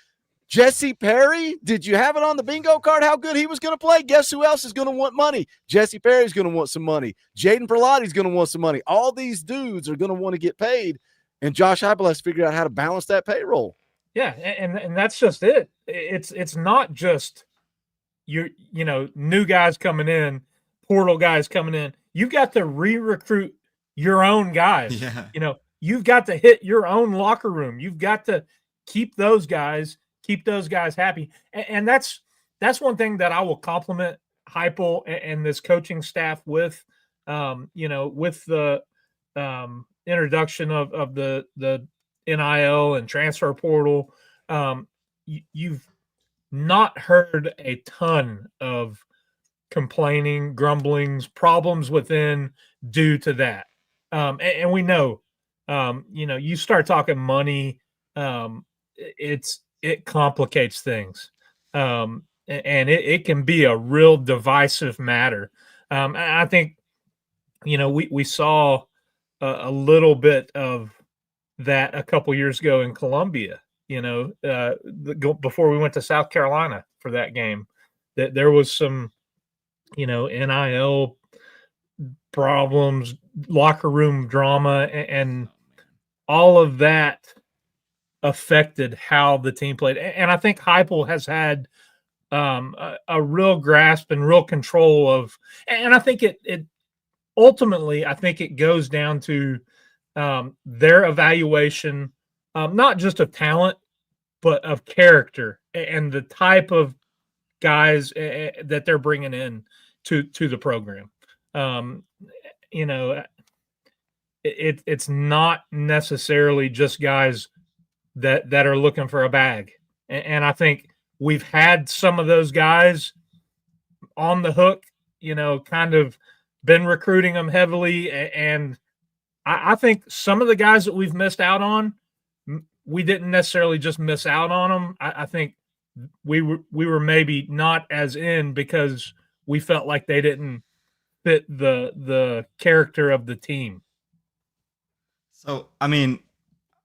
Jesse Perry, did you have it on the bingo card how good he was going to play? Guess who else is going to want money? Jesse Perry's going to want some money. Jaden Perlotti's going to want some money. All these dudes are going to want to get paid, and Josh Heupel has to figure out how to balance that payroll. Yeah, and that's just it. It's not just new guys coming in, portal guys coming in. You've got to re-recruit your own guys. Yeah. You've got to hit your own locker room. You've got to keep those guys happy. And that's one thing that I will compliment Heupel and this coaching staff with, with the introduction of the NIL and transfer portal. You've not heard a ton of complaining, grumblings, problems within due to that. And we know, you start talking money, it complicates things. And it can be a real divisive matter. I think, we saw a little bit of that a couple years ago in Columbia, before we went to South Carolina for that game, that there was some, NIL problems, locker room drama, and all of that affected how the team played. And I think Heupel has had a real grasp and real control of, and I think it ultimately, I think it goes down to their evaluation, not just of talent, but of character and the type of guys that they're bringing in to the program. It's not necessarily just guys that are looking for a bag. And I think we've had some of those guys on the hook, kind of been recruiting them heavily. And I think some of the guys that we've missed out on, we didn't necessarily just miss out on them. I think we were maybe not as in because we felt like they didn't fit the character of the team. So, I mean,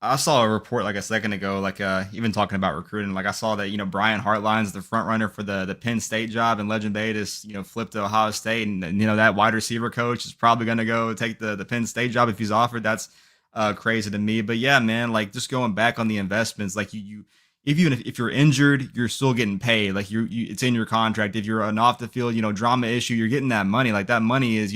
I saw a report like a second ago, even talking about recruiting. Like I saw that, Brian Hartline's the front runner for the Penn State job, and Legend Bay just, flipped to Ohio State. And, that wide receiver coach is probably going to go take the Penn State job if he's offered. That's crazy to me. But yeah, man, like just going back on the investments, like if you're injured, you're still getting paid. Like it's in your contract. If you're an off the field, drama issue, you're getting that money. Like that money is,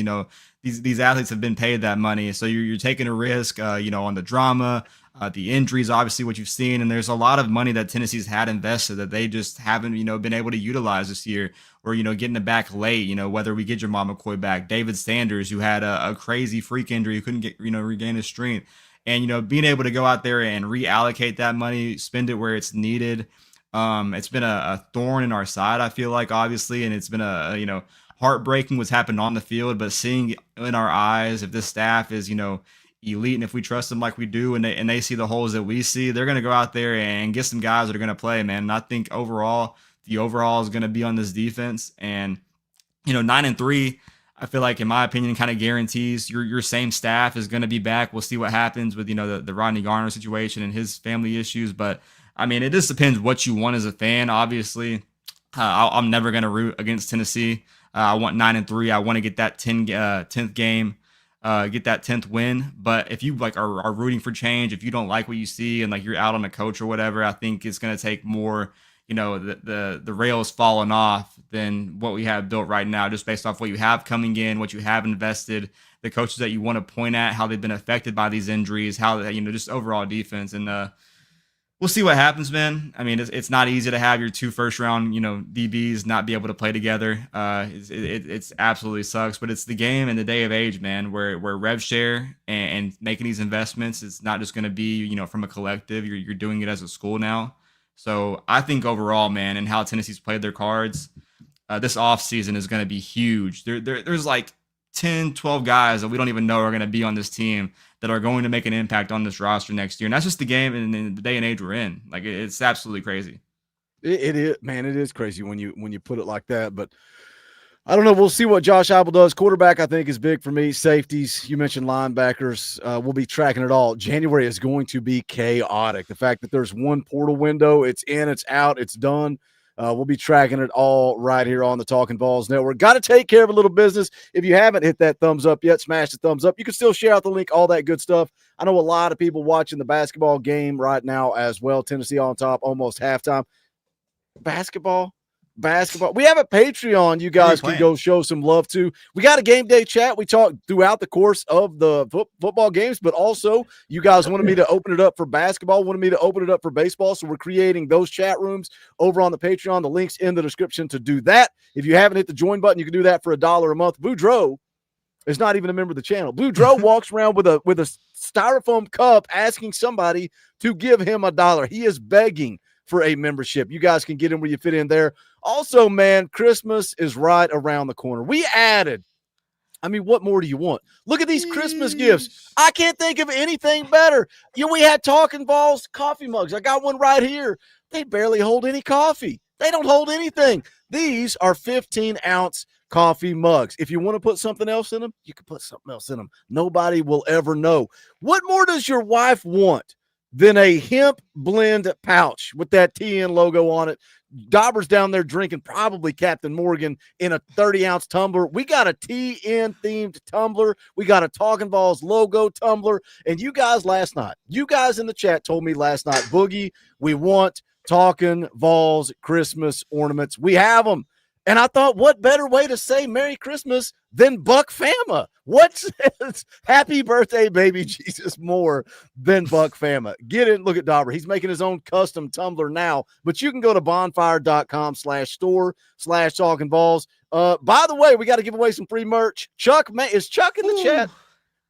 these athletes have been paid that money. So you're taking a risk, on the drama, the injuries, obviously what you've seen. And there's a lot of money that Tennessee's had invested that they just haven't, been able to utilize this year, or, getting it back late, whether we get Jamal McCoy back, David Sanders, who had a crazy freak injury, who couldn't get, regain his strength. And, being able to go out there and reallocate that money, spend it where it's needed. It's been a thorn in our side, I feel like, obviously. And it's been heartbreaking what's happened on the field, but seeing in our eyes, if this staff is, elite, and if we trust them like we do, and they see the holes that we see, they're going to go out there and get some guys that are going to play, man. And I think the overall is going to be on this defense. And, 9-3, I feel like, in my opinion, kind of guarantees your same staff is going to be back. We'll see what happens with, the Rodney Garner situation and his family issues. But, I mean, it just depends what you want as a fan, obviously. I'm never going to root against Tennessee. I want 9-3. I want to get that 10th game, get that 10th win. But if you are rooting for change, if you don't like what you see and you're out on a coach or whatever, I think it's going to take more, the rails falling off than what we have built right now, just based off what you have coming in, what you have invested, the coaches that you want to point at, how they've been affected by these injuries, how, just overall defense. And we'll see what happens, man. I mean, it's not easy to have your 2 first-round, DBs not be able to play together. It's absolutely sucks, but it's the game and the day of age, man. Where rev share and making these investments, it's not just going to be from a collective. You're doing it as a school now. So I think overall, man, and how Tennessee's played their cards, this offseason is going to be huge. There's like 10, 12 guys that we don't even know are going to be on this team that are going to make an impact on this roster next year. And that's just the game and the day and age we're in. Like, it's absolutely crazy. It is, man. It is crazy when you put it like that. But I don't know. We'll see what Josh Heupel does. Quarterback, I think, is big for me. Safeties, you mentioned linebackers. We'll be tracking it all. January is going to be chaotic. The fact that there's one portal window, it's in, it's out, it's done. We'll be tracking it all right here on the Talkin VAWLS Network. Got to take care of a little business. If you haven't hit that thumbs up yet, smash the thumbs up. You can still share out the link, all that good stuff. I know a lot of people watching the basketball game right now as well. Tennessee on top, almost halftime. Basketball. We have a Patreon you guys can go show some love to. We got a game day chat. We talk throughout the course of the football games, but also you guys wanted me to open it up for basketball, wanted me to open it up for baseball. So we're creating those chat rooms over on the Patreon. The link's in the description to do that. If you haven't hit the join button, you can do that for $1 a month. Boudreaux is not even a member of the channel. Boudreaux walks around with a styrofoam cup asking somebody to give him $1. He is begging for a membership. You guys can get in where you fit in there. Also, man, Christmas is right around the corner. We added, what more do you want? Look at these Christmas gifts. I can't think of anything better. We had Talkin VAWLS coffee mugs. I got one right here. They barely hold any coffee. They don't hold anything. These are 15-ounce coffee mugs. If you want to put something else in them, you can put something else in them. Nobody will ever know. What more does your wife want than a hemp blend pouch with that TN logo on it? Dauber's down there drinking probably Captain Morgan in a 30-ounce tumbler. We got a TN-themed tumbler. We got a Talkin VAWLS logo tumbler. And you guys in the chat told me last night, Boogie, we want Talkin VAWLS Christmas ornaments. We have them. And I thought, what better way to say Merry Christmas than Buck Fama? What says happy birthday, baby Jesus, more than Buck Fama? Get in, look at Dauber. He's making his own custom tumbler now, but you can go to bonfire.com/store/Talkin VAWLS. By the way, we got to give away some free merch. Is Chuck in the chat?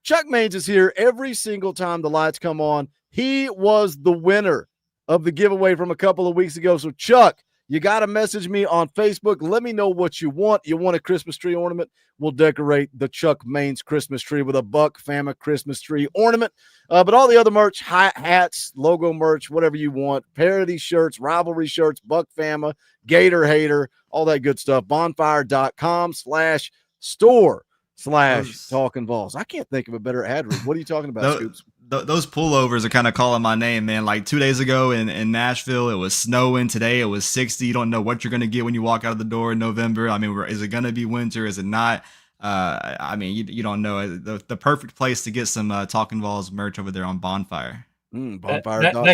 Chuck Maines is here every single time the lights come on. He was the winner of the giveaway from a couple of weeks ago. So, Chuck, you got to message me on Facebook. Let me know what you want. You want a Christmas tree ornament? We'll decorate the Chuck Maines Christmas tree with a Buck Fama Christmas tree ornament. But all the other merch, hats, logo merch, whatever you want, parody shirts, rivalry shirts, Buck Fama, Gator Hater, all that good stuff. Bonfire.com/store/Talkin VAWLS. I can't think of a better ad read. What are you talking about, Scoops? Those pullovers are kind of calling my name, man. Like 2 days ago in Nashville, it was snowing. Today, it was 60. You don't know what you're going to get when you walk out of the door in November. Is it going to be winter? Is it not? You don't know. The perfect place to get some Talkin VAWLS merch over there on Bonfire. Bonfire.com.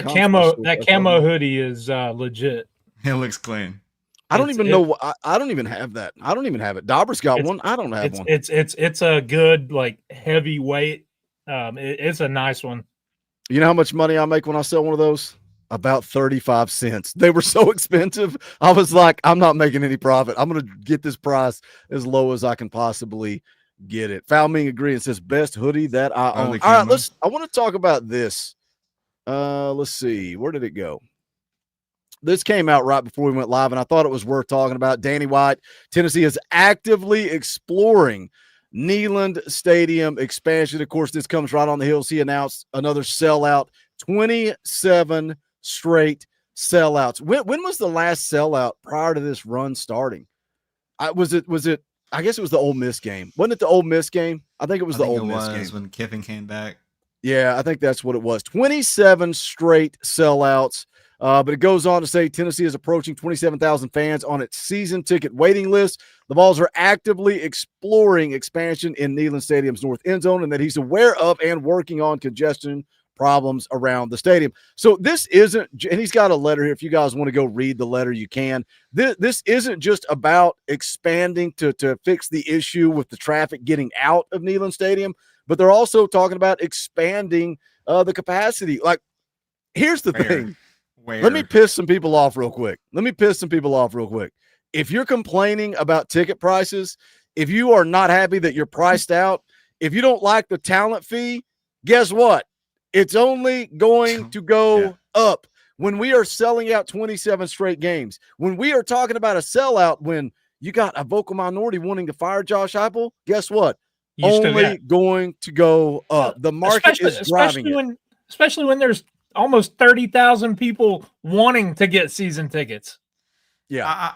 That camo hoodie is legit. It looks clean. I don't even know. I don't even have that. I don't even have it. Dauber's got one. I don't have one. It's a good, like, heavyweight. It's a nice one. You know how much money I make when I sell one of those? About 35 cents. They were so expensive. I was like, I'm not making any profit. I'm going to get this price as low as I can possibly get it. Foul Ming agree and says best hoodie that I own. All right, I want to talk about this. Let's see. Where did it go? This came out right before we went live, and I thought it was worth talking about. Danny White, Tennessee is actively exploring Neyland Stadium expansion. Of course, this comes right on the heels. He announced another sellout, 27 straight sellouts. When was the last sellout prior to this run starting? Was it? I guess it was the Ole Miss game. Wasn't it the Ole Miss game? I think it was the Ole Miss game when Kiffin came back. Yeah, I think that's what it was. 27 straight sellouts. But it goes on to say Tennessee is approaching 27,000 fans on its season ticket waiting list. The Vols are actively exploring expansion in Neyland Stadium's north end zone, and that he's aware of and working on congestion problems around the stadium. So this isn't, and he's got a letter here. If you guys want to go read the letter, you can. This isn't just about expanding to fix the issue with the traffic getting out of Neyland Stadium, but they're also talking about expanding the capacity. Like, here's the thing. Where? Let me piss some people off real quick. If you're complaining about ticket prices, if you are not happy that you're priced out, if you don't like the talent fee, guess what? It's only going to go up. When we are selling out 27 straight games, when we are talking about a sellout, when you got a vocal minority wanting to fire Josh Heupel, guess what? Only going to go up. The market is driving it. Especially when there's almost 30,000 people wanting to get season tickets. Yeah.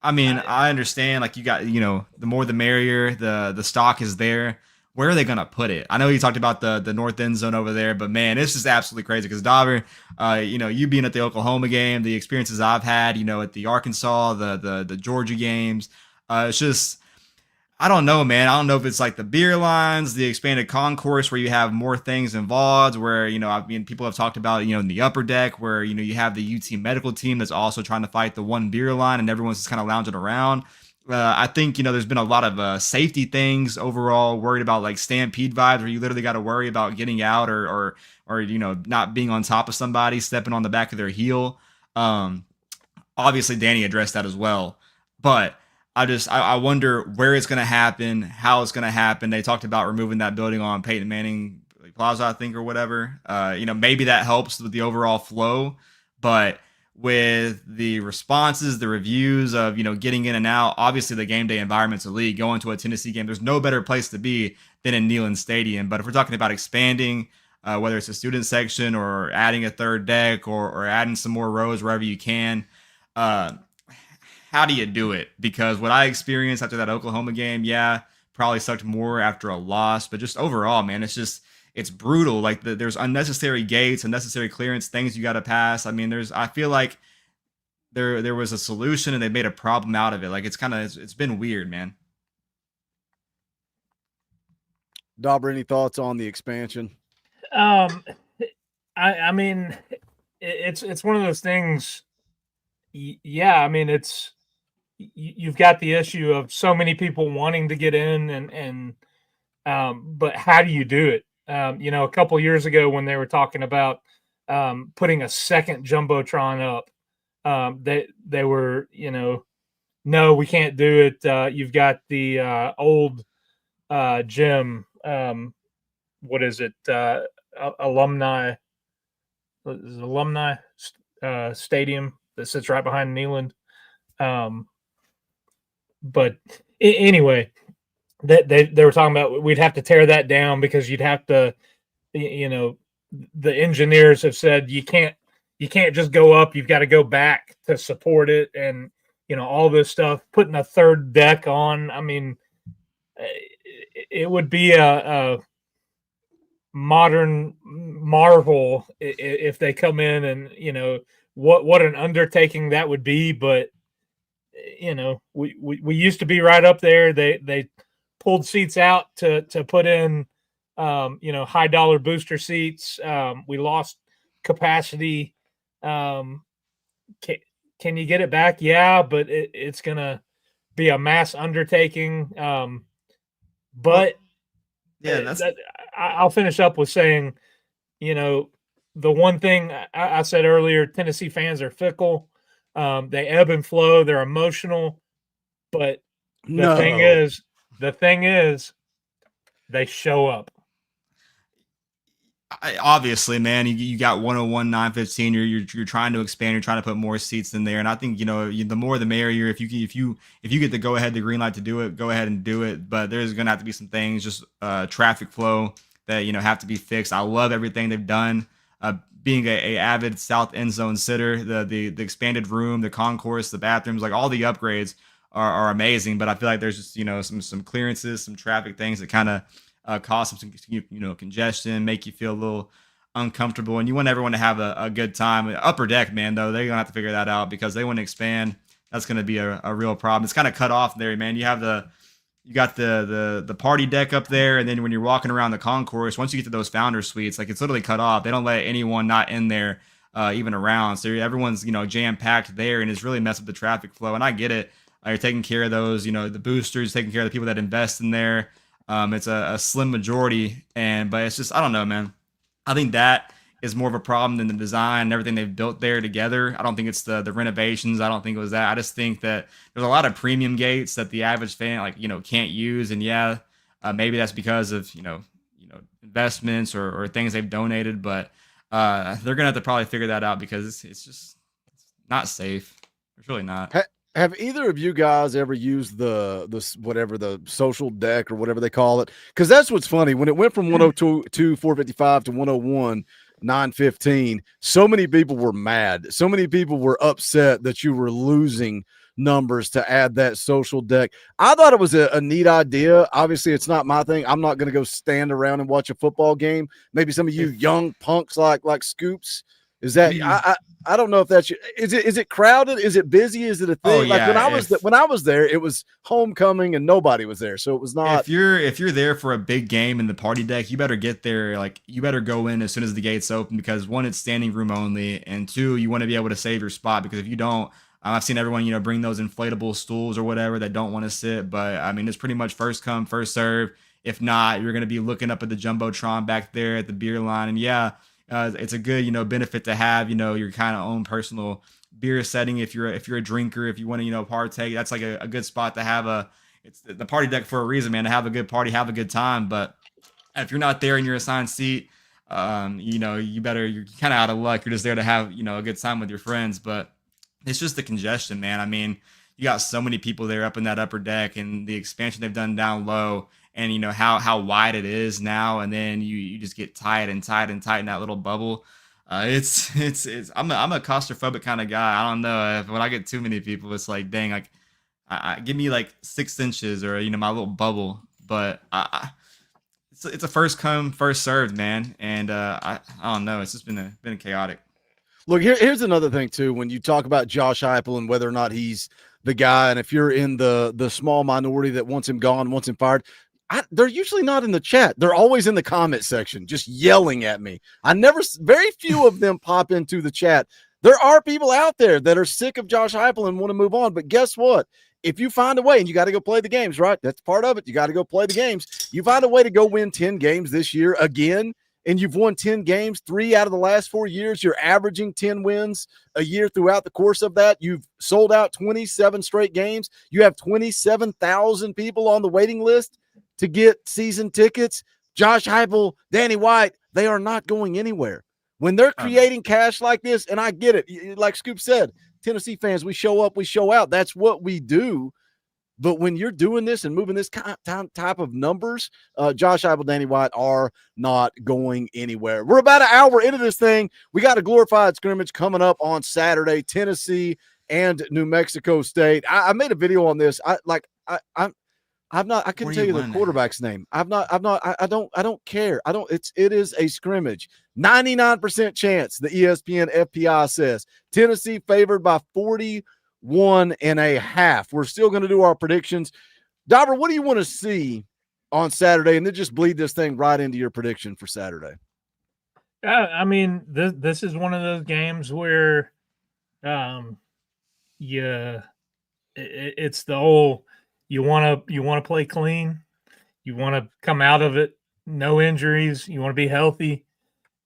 I mean, I understand, like, you got, the more the merrier, the stock is there. Where are they going to put it? I know you talked about the north end zone over there, but man, it's just absolutely crazy because Dauber, you being at the Oklahoma game, the experiences I've had, at the Arkansas, the Georgia games, it's just, I don't know, man. I don't know if it's like the beer lines, the expanded concourse where you have more things involved, where, people have talked about, in the upper deck where, you have the UT medical team that's also trying to fight the one beer line and everyone's just kind of lounging around. I think, there's been a lot of safety things overall, worried about like stampede vibes where you literally got to worry about getting out or not being on top of somebody, stepping on the back of their heel. Obviously, Danny addressed that as well. But I wonder where it's going to happen, how it's going to happen. They talked about removing that building on Peyton Manning Plaza, I think, or whatever. Maybe that helps with the overall flow. But with the responses, the reviews of, getting in and out, obviously the game day environment's elite. Going to a Tennessee game, there's no better place to be than in Neyland Stadium. But if we're talking about expanding, whether it's a student section or adding a third deck or adding some more rows wherever you can, how do you do it? Because what I experienced after that Oklahoma game, probably sucked more after a loss. But just overall, man, it's brutal. Like there's unnecessary gates, unnecessary clearance, things you got to pass. I mean, I feel like there was a solution and they made a problem out of it. Like it's been weird, man. Dauber, any thoughts on the expansion? I mean, it's one of those things. Yeah, I mean, you've got the issue of so many people wanting to get in and but how do you do it? A couple of years ago when they were talking about putting a second jumbotron up, they were, no, we can't do it. You've got the old gym. What is it? Alumni stadium that sits right behind Neyland. But anyway, they were talking about we'd have to tear that down because you'd have to, the engineers have said you can't just go up. You've got to go back to support it, and all this stuff. Putting a third deck on, I mean, it would be a modern marvel if they come in and what an undertaking that would be. But we used to be right up there. They pulled seats out to put in high dollar booster seats. We lost capacity. Can you get it back? Yeah, but it's gonna be a mass undertaking. But yeah, I'll finish up with saying, the one thing I said earlier, Tennessee fans are fickle. They ebb and flow. They're emotional. But the thing is, they show up. Obviously, man, you got 101, 915. You're trying to expand. You're trying to put more seats in there, and I think the more the merrier. If you get the go ahead, the green light to do it, go ahead and do it. But there's gonna have to be some things, just traffic flow that have to be fixed. I love everything they've done. Being a avid South end zone sitter, the expanded room, the concourse, the bathrooms, like all the upgrades are amazing. But I feel like there's just some clearances, some traffic things that kind of cause some congestion, make you feel a little uncomfortable, and you want everyone to have a good time. Upper deck, man, though, they're gonna have to figure that out because they want to expand. That's gonna be a real problem. It's kind of cut off there, man. You got the party deck up there, and then when you're walking around the concourse, once you get to those founder suites, like it's literally cut off. They don't let anyone not in there even around. So everyone's jam packed there, and it's really messed up the traffic flow. And I get it. You're taking care of those, the boosters, taking care of the people that invest in there. It's a slim majority, but it's just, I don't know, man. I think that is more of a problem than the design and everything they've built there together. I don't think it's the renovations. I don't think it was that. I just think that there's a lot of premium gates that the average fan can't use. And yeah, maybe that's because of investments or things they've donated, but they're gonna have to probably figure that out because it's not safe. It's really not. Have either of you guys ever used the social deck or whatever they call it? Because that's what's funny. When it went from 102 455 to 101 915, so many people were mad. So many people were upset that you were losing numbers to add that social deck. I thought it was a neat idea. Obviously, it's not my thing. I'm not going to go stand around and watch a football game. Maybe some of you young punks like Scoops. Is that I don't know if that's is it crowded? Is it busy? Is it a thing? Oh, yeah. When I was there, it was homecoming and nobody was there. So it was not. If you're there for a big game in the party deck, you better get there. Like, you better go in as soon as the gates open, because one, it's standing room only, and two, you want to be able to save your spot, because if you don't, I've seen everyone bring those inflatable stools or whatever that don't want to sit. But I mean, it's pretty much first come, first serve. If not, you're going to be looking up at the jumbotron back there at the beer line, and yeah. It's a good, benefit to have, your kind of own personal beer setting. If you're a drinker, if you want to, partake, that's like a good spot to have it's the party deck for a reason, man, to have a good party, have a good time. But if you're not there in your assigned seat, you're kind of out of luck. You're just there to have, a good time with your friends. But it's just the congestion, man. I mean, you got so many people there up in that upper deck, and the expansion they've done down low. And how wide it is now, and then you just get tight in that little bubble. I'm a claustrophobic kind of guy. I don't know, when I get too many people, it's like, dang, like I give me like 6 inches or my little bubble. But it's a first come first served, man, and I don't know. It's just been chaotic. Look, here's another thing too. When you talk about Josh Heupel and whether or not he's the guy, and if you're in the small minority that wants him gone, wants him fired. They're usually not in the chat. They're always in the comment section, just yelling at me. Very few of them pop into the chat. There are people out there that are sick of Josh Heupel and want to move on. But guess what? If you find a way, and you got to go play the games, right? That's part of it. You got to go play the games. You find a way to go win 10 games this year again, and you've won 10 games 3 out of the last 4 years. You're averaging 10 wins a year throughout the course of that. You've sold out 27 straight games. You have 27,000 people on the waiting list to get season tickets. Josh Heupel, Danny White, they are not going anywhere. When they're creating cash like this, and I get it, like Scoop said, Tennessee fans, we show up, we show out. That's what we do. But when you're doing this and moving this type of numbers, Josh Heupel, Danny White are not going anywhere. We're about an hour into this thing. We got a glorified scrimmage coming up on Saturday, Tennessee and New Mexico State. I made a video on this. I couldn't tell you the quarterback's name. I don't care. It is a scrimmage. 99% chance, the ESPN FPI says. Tennessee favored by 41.5. We're still going to do our predictions. Dauber, what do you want to see on Saturday? And then just bleed this thing right into your prediction for Saturday. I mean, this is one of those games where it's the whole you want to play clean, you want to come out of it no injuries, you want to be healthy,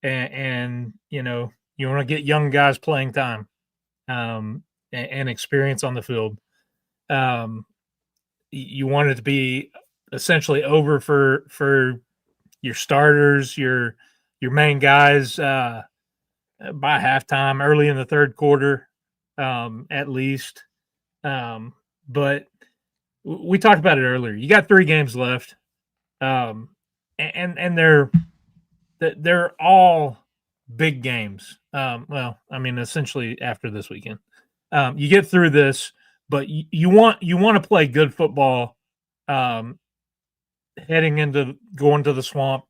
and you want to get young guys playing time and experience on the field. You want it to be essentially over for your starters, your main guys by halftime, early in the third quarter, at least. But we talked about it earlier. You got 3 games left, and they're all big games. Well, I mean, essentially after this weekend, you get through this, but you want to play good football, heading into going to the Swamp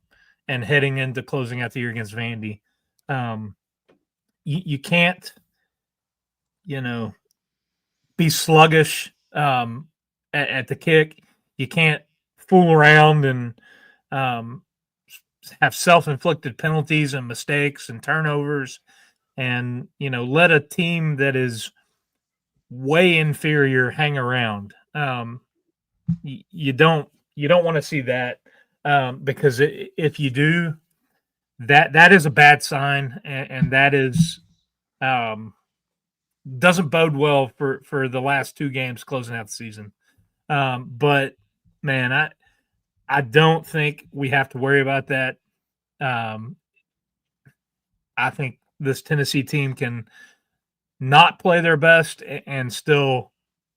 and heading into closing out the year against Vandy. You can't, be sluggish at the kick. You can't fool around and have self-inflicted penalties and mistakes and turnovers, and let a team that is way inferior hang around. You don't want to see that, because if you do, that is a bad sign, and that is doesn't bode well for the last 2 games closing out the season. But man, I don't think we have to worry about that. I think this Tennessee team can not play their best and still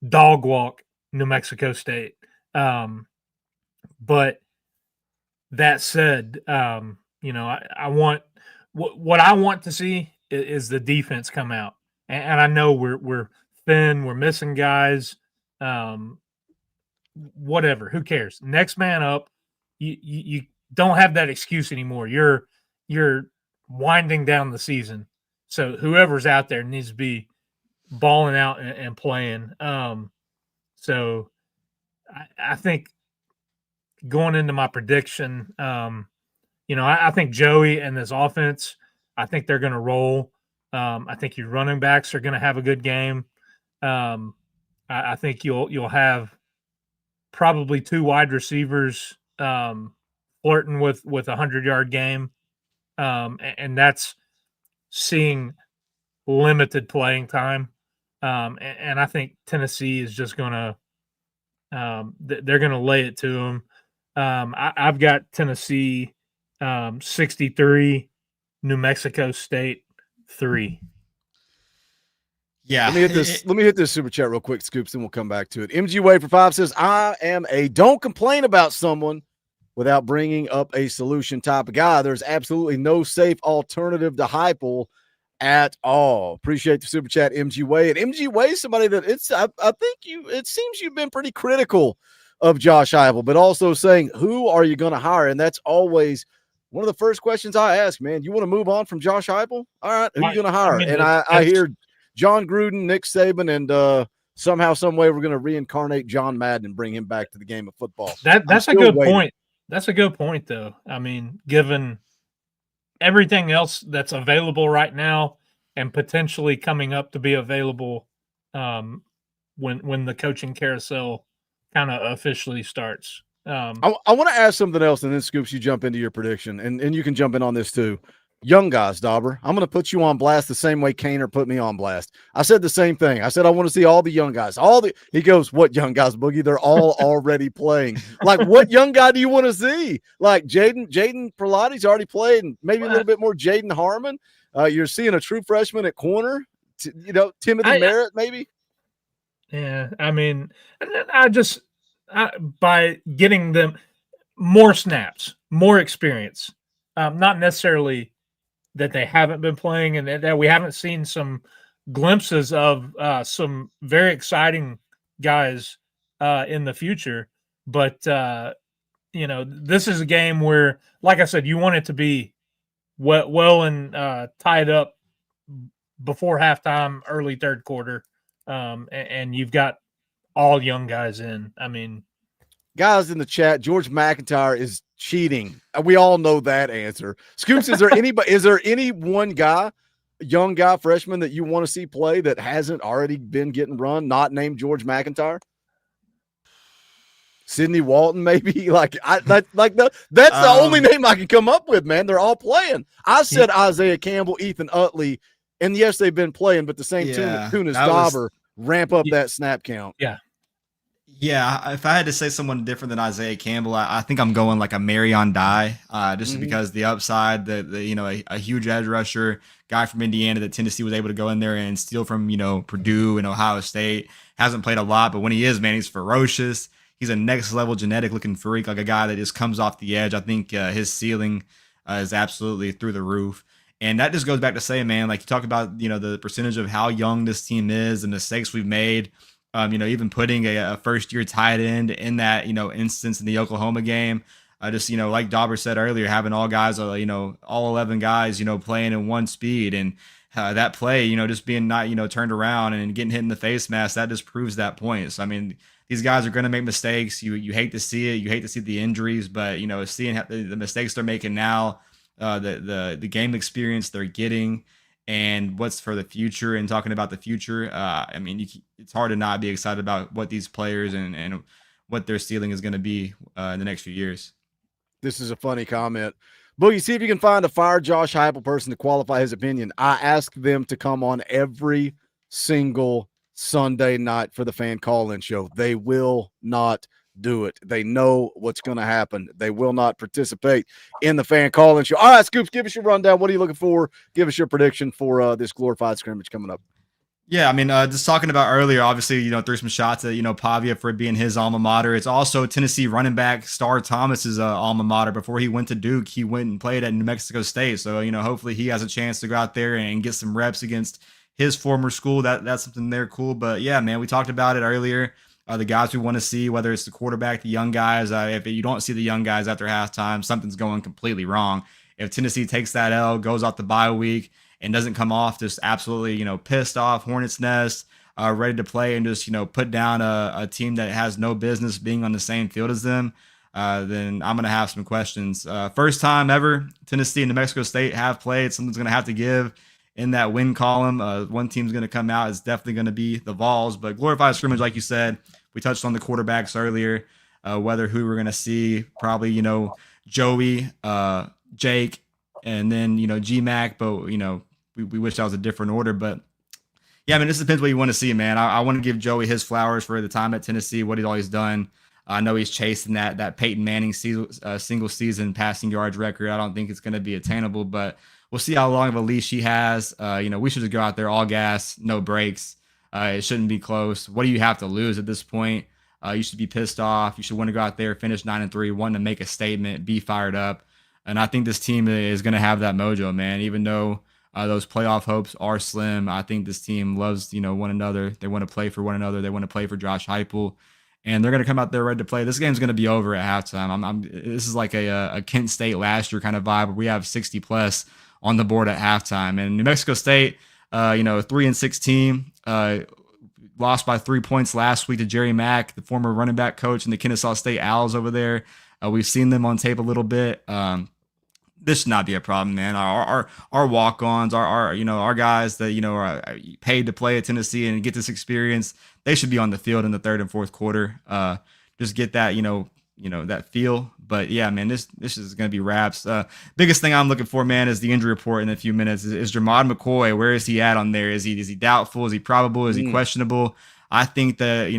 dog walk New Mexico State. But that said, I want what I want to see is the defense come out, and I know we're thin, we're missing guys. Whatever, who cares? Next man up. You don't have that excuse anymore. You're winding down the season, so whoever's out there needs to be balling out and playing. So I think going into my prediction, I think Joey and this offense, I think they're going to roll. I think your running backs are going to have a good game. I think you'll have probably 2 wide receivers flirting with a 100-yard game, and that's seeing limited playing time. And I think Tennessee is just going to they're going to lay it to them. I've got Tennessee 63, New Mexico State 3. Yeah. Let me hit this super chat real quick, Scoops, and we'll come back to it. MG Wade for 5 says, I am a don't complain about someone without bringing up a solution type of guy. There's absolutely no safe alternative to Heupel at all. Appreciate the super chat, MG Wade. MG Wade is somebody that I think it seems you've been pretty critical of Josh Heupel, but also saying, who are you going to hire? And that's always one of the first questions I ask, man. You want to move on from Josh Heupel? All right, who are you going to hire? And I hear John Gruden, Nick Saban, and somehow, some way, we're going to reincarnate John Madden and bring him back to the game of football. That's a good point. That's a good point, though. I mean, given everything else that's available right now and potentially coming up to be available when the coaching carousel kind of officially starts. I want to ask something else, and then Scoops, you jump into your prediction, and you can jump in on this too. Young guys, Dauber, I'm going to put you on blast the same way Kaner put me on blast. I said the same thing. I said I want to see all the young guys. He goes, what young guys, Boogie? They're all already playing. Like, what young guy do you want to see? Like Jaden Perlotti's already played, and maybe a little bit more Jaden Harmon. You're seeing a true freshman at corner. Timothy Merritt, maybe. Yeah, I mean, by getting them more snaps, more experience, not necessarily that they haven't been playing and that we haven't seen some glimpses of some very exciting guys in the future. But, this is a game where, like I said, you want it to be well and tied up before halftime, early third quarter. And you've got all young guys in. I mean, guys in the chat, George McIntyre is cheating. We all know that answer. Scoops, is there any one guy, young guy, freshman that you want to see play that hasn't already been getting run, not named George McIntyre? Sidney Walton, maybe? That's the only name I can come up with, man. They're all playing. I said Isaiah Campbell, Ethan Utley, and yes, they've been playing, but the same tune as Dauber ramp up that snap count. Yeah. Yeah, if I had to say someone different than Isaiah Campbell, I think I'm going like a Marion Dye, just because the upside, a huge edge rusher, guy from Indiana that Tennessee was able to go in there and steal from, Purdue and Ohio State. Hasn't played a lot, but when he is, man, he's ferocious. He's a next level genetic looking freak, like a guy that just comes off the edge. I think his ceiling is absolutely through the roof. And that just goes back to saying, man, like you talk about, the percentage of how young this team is and mistakes we've made. Even putting a first-year tight end in that, instance in the Oklahoma game, like Dauber said earlier, having all guys, all 11 guys, playing in one speed, and that play, just being not, turned around and getting hit in the face mask, that just proves that point. So, I mean, these guys are going to make mistakes. You hate to see it. You hate to see the injuries, but, seeing the mistakes they're making now, the game experience they're getting, and what's for the future, and talking about the future. It's hard to not be excited about what these players and what their ceiling is going to be in the next few years. This is a funny comment. Boogie, see if you can find a fire Josh Heupel person to qualify his opinion. I ask them to come on every single Sunday night for the fan call-in show. They will not do it. They know what's going to happen. They will not participate in the fan call-in show. All right, Scoops, give us your rundown. What are you looking for? Give us your prediction for this glorified scrimmage coming up. Yeah, I mean, just talking about earlier, obviously, threw some shots at, Pavia for being his alma mater. It's also Tennessee running back Star Thomas's alma mater. Before he went to Duke, he went and played at New Mexico State. So, hopefully he has a chance to go out there and get some reps against his former school. That's something there cool. But yeah, man, we talked about it earlier. The guys we want to see, whether it's the quarterback, the young guys. If you don't see the young guys after halftime, something's going completely wrong. If Tennessee takes that L, goes out the bye week, and doesn't come off just absolutely, pissed off, hornet's nest, ready to play and just, put down a team that has no business being on the same field as them, then I'm going to have some questions. First time ever Tennessee and New Mexico State have played. Something's going to have to give in that win column. One team's going to come out. It's definitely going to be the Vols. But glorified scrimmage, like you said, we touched on the quarterbacks earlier, whether who we're going to see. Probably, Joey, Jake, and then, G-Mac. But, we wish that was a different order. But, yeah, I mean, this depends what you want to see, man. I want to give Joey his flowers for the time at Tennessee, what he's always done. I know he's chasing that Peyton Manning single season passing yards record. I don't think it's going to be attainable, but we'll see how long of a leash he has. We should just go out there all gas, no brakes. It shouldn't be close. What do you have to lose at this point? You should be pissed off. You should want to go out there, finish 9-3, want to make a statement, be fired up. And I think this team is going to have that mojo, man. Even though those playoff hopes are slim, I think this team loves, one another. They want to play for one another. They want to play for Josh Heupel. And they're going to come out there ready to play. This game's going to be over at halftime. This is like a Kent State last year kind of vibe where we have 60+ on the board at halftime. And New Mexico State, 3-6 team, lost by 3 points last week to Jerry Mack, the former running back coach in the Kennesaw State Owls over there. We've seen them on tape a little bit. This should not be a problem, man. Our walk-ons, our guys that are paid to play at Tennessee and get this experience, they should be on the field in the third and fourth quarter. Just get that that feel. But yeah, man, this is gonna be wraps. Biggest thing I'm looking for, man, is the injury report in a few minutes. Is Jermod McCoy? Where is he at on there? Is he doubtful? Is he probable? Is he questionable? I think that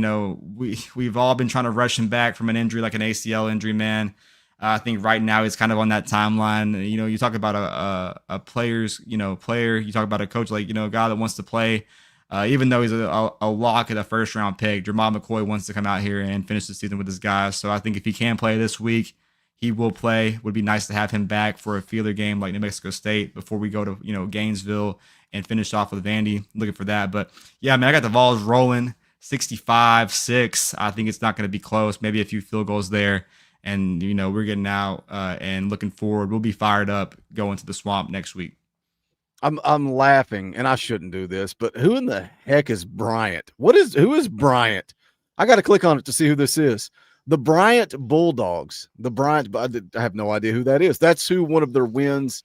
we've all been trying to rush him back from an injury like an ACL injury, man. I think right now he's kind of on that timeline. You talk about a player's, player. You talk about a coach like, a guy that wants to play. Even though he's a lock at a first-round pick, Jermod McCoy wants to come out here and finish the season with his guys. So I think if he can play this week, he will play. Would be nice to have him back for a feeler game like New Mexico State before we go to, Gainesville and finish off with Vandy. Looking for that. But, yeah, man, I got the Vols rolling 65-6. I think it's not going to be close. Maybe a few field goals there. And, we're getting out and looking forward. We'll be fired up going to the Swamp next week. I'm laughing, and I shouldn't do this, but who in the heck is Bryant? Who is Bryant? I got to click on it to see who this is. The Bryant Bulldogs. I have no idea who that is. That's who one of their wins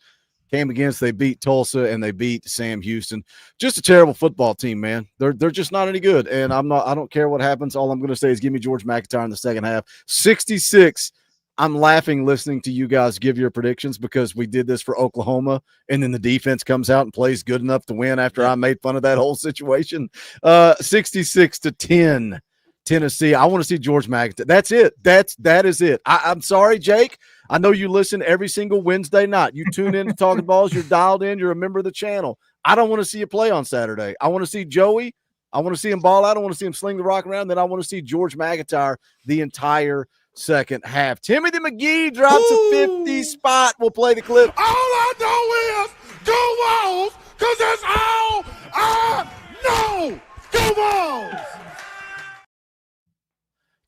came against. They beat Tulsa and they beat Sam Houston. Just a terrible football team, man. They're just not any good. And I don't care what happens. All I'm going to say is give me George McIntyre in the second half. 66. I'm laughing listening to you guys give your predictions because we did this for Oklahoma, and then the defense comes out and plays good enough to win after I made fun of that whole situation. 66-10, Tennessee. I want to see George McIntyre. That's it. That is it. I'm sorry, Jake. I know you listen every single Wednesday night. You tune in to Talkin Balls. You're dialed in. You're a member of the channel. I don't want to see you play on Saturday. I want to see Joey. I want to see him ball out. I want to see him sling the rock around. Then I want to see George McIntyre the entire second half. Timothy McGee drops a 50 spot. We'll play the clip. All I know is go Vols, because that's all I know. Go Vols.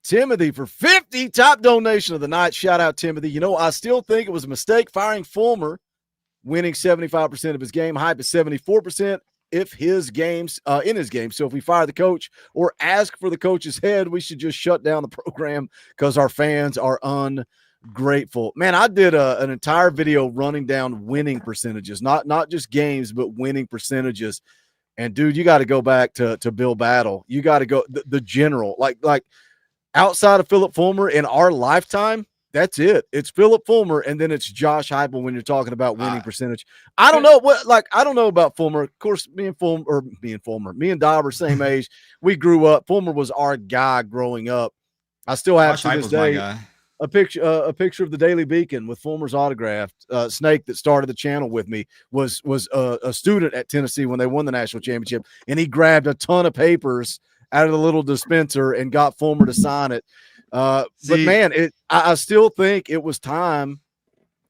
Timothy for 50, top donation of the night. Shout out, Timothy. I still think it was a mistake firing Fulmer, winning 75% of his game. Hype is 74% in his games. So if we fire the coach or ask for the coach's head, we should just shut down the program because our fans are ungrateful. Man, I did an entire video running down winning percentages, not just games, but winning percentages. And dude, you got to go back to Bill Battle. You got to go the general, like outside of Philip Fulmer in our lifetime, That's it. It's Philip Fulmer, and then it's Josh Heupel when you're talking about winning percentage. I don't know I don't know about Fulmer. Of course, me and Dobber, same age. We grew up. Fulmer was our guy growing up. I still have Josh to this Heupel's my day guy. a picture of the Daily Beacon with Fulmer's autographed. Snake that started the channel with me was a student at Tennessee when they won the national championship, and he grabbed a ton of papers out of the little dispenser and got Fulmer to sign it. But man, I still think it was time.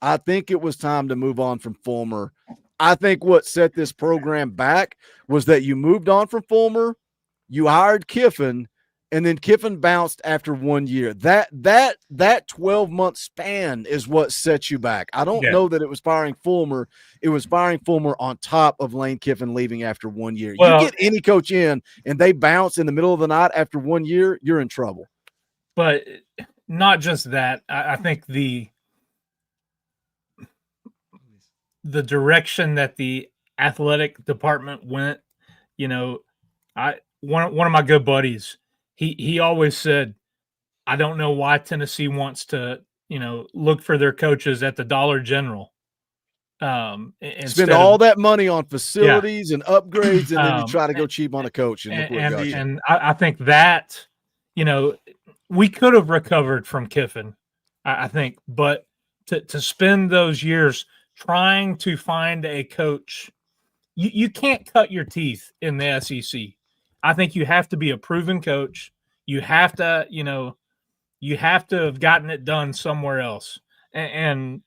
I think it was time to move on from Fulmer. I think what set this program back was that you moved on from Fulmer, you hired Kiffin, and then Kiffin bounced after 1 year. That 12-month span is what set you back. I don't know that it was firing Fulmer. It was firing Fulmer on top of Lane Kiffin leaving after 1 year. Well, you get any coach in and they bounce in the middle of the night after 1 year, you're in trouble. But not just that. I think the direction that the athletic department went, one of my good buddies, he always said, I don't know why Tennessee wants to, look for their coaches at the Dollar General. Spend all that money on facilities and upgrades, and then you try to go cheap on a coach. And I think that, we could have recovered from Kiffin, I think, but to spend those years trying to find a coach, you can't cut your teeth in the SEC. I think you have to be a proven coach. You have to, you have to have gotten it done somewhere else. And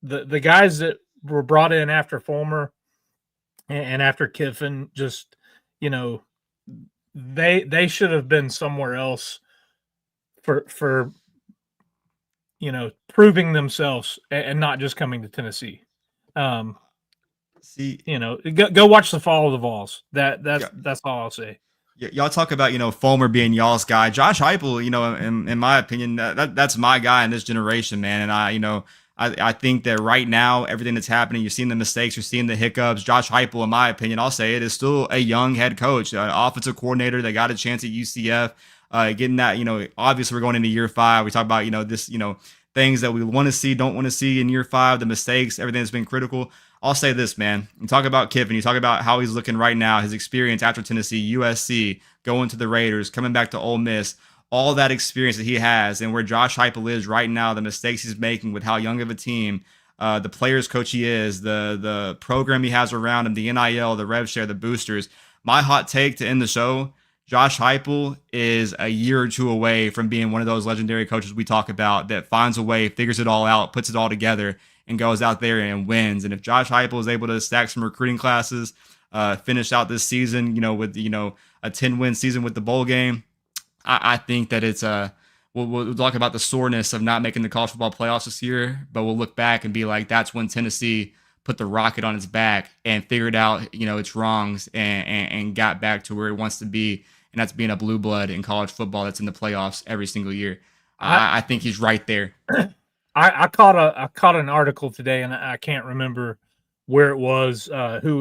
the guys that were brought in after Fulmer and after Kiffin, just, they should have been somewhere else for proving themselves and not just coming to Tennessee. Go watch the Fall of the Vols. That's all I'll say. Y'all talk about Fulmer being y'all's guy. Josh Heupel, in my opinion, that's my guy in this generation, man. And I think that right now everything that's happening, you're seeing the mistakes, you're seeing the hiccups. Josh Heupel, in my opinion, I'll say it, is still a young head coach, an offensive coordinator that got a chance at UCF. Getting that, obviously we're going into year 5. We talk about, this, things that we want to see, don't want to see in year 5, the mistakes, everything that's been critical. I'll say this, man. You talk about Kiffin, you talk about how he's looking right now, his experience after Tennessee, USC, going to the Raiders, coming back to Ole Miss, all that experience that he has, and where Josh Heupel is right now, the mistakes he's making with how young of a team, the players coach he is, the program he has around him, the NIL, the rev share, the boosters. My hot take to end the show, Josh Heupel is a year or 2 away from being one of those legendary coaches we talk about that finds a way, figures it all out, puts it all together, and goes out there and wins. And if Josh Heupel is able to stack some recruiting classes, finish out this season, with a 10-win season with the bowl game, I think that it's we'll talk about the soreness of not making the college football playoffs this year, but we'll look back and be like, that's when Tennessee put the rocket on its back and figured out, its wrongs and got back to where it wants to be. And that's being a blue blood in college football that's in the playoffs every single year. I think he's right there. I caught an article today, and I can't remember where it was, who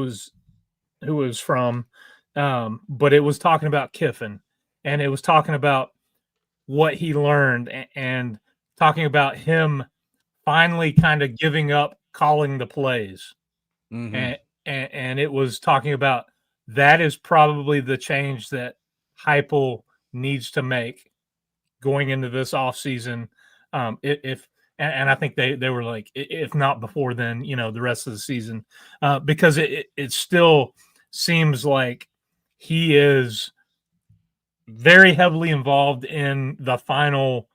was from, but it was talking about Kiffin, and it was talking about what he learned and talking about him finally kind of giving up calling the plays. Mm-hmm. And it was talking about that is probably the change that Heupel needs to make going into this offseason. And I think they were like, if not before then, the rest of the season, because it still seems like he is very heavily involved in the final,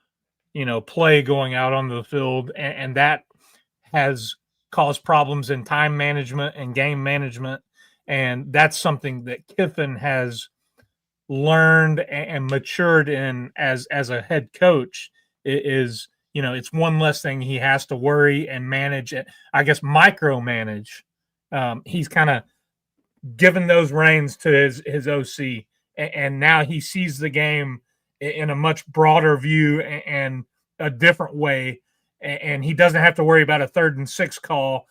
play going out on the field. And that has caused problems in time management and game management. And that's something that Kiffin has learned and matured in as a head coach. Is it's one less thing he has to worry and manage it. I guess micromanage. He's kind of given those reins to his OC, and now he sees the game in a much broader view and a different way. And he doesn't have to worry about a 3rd and 6 call.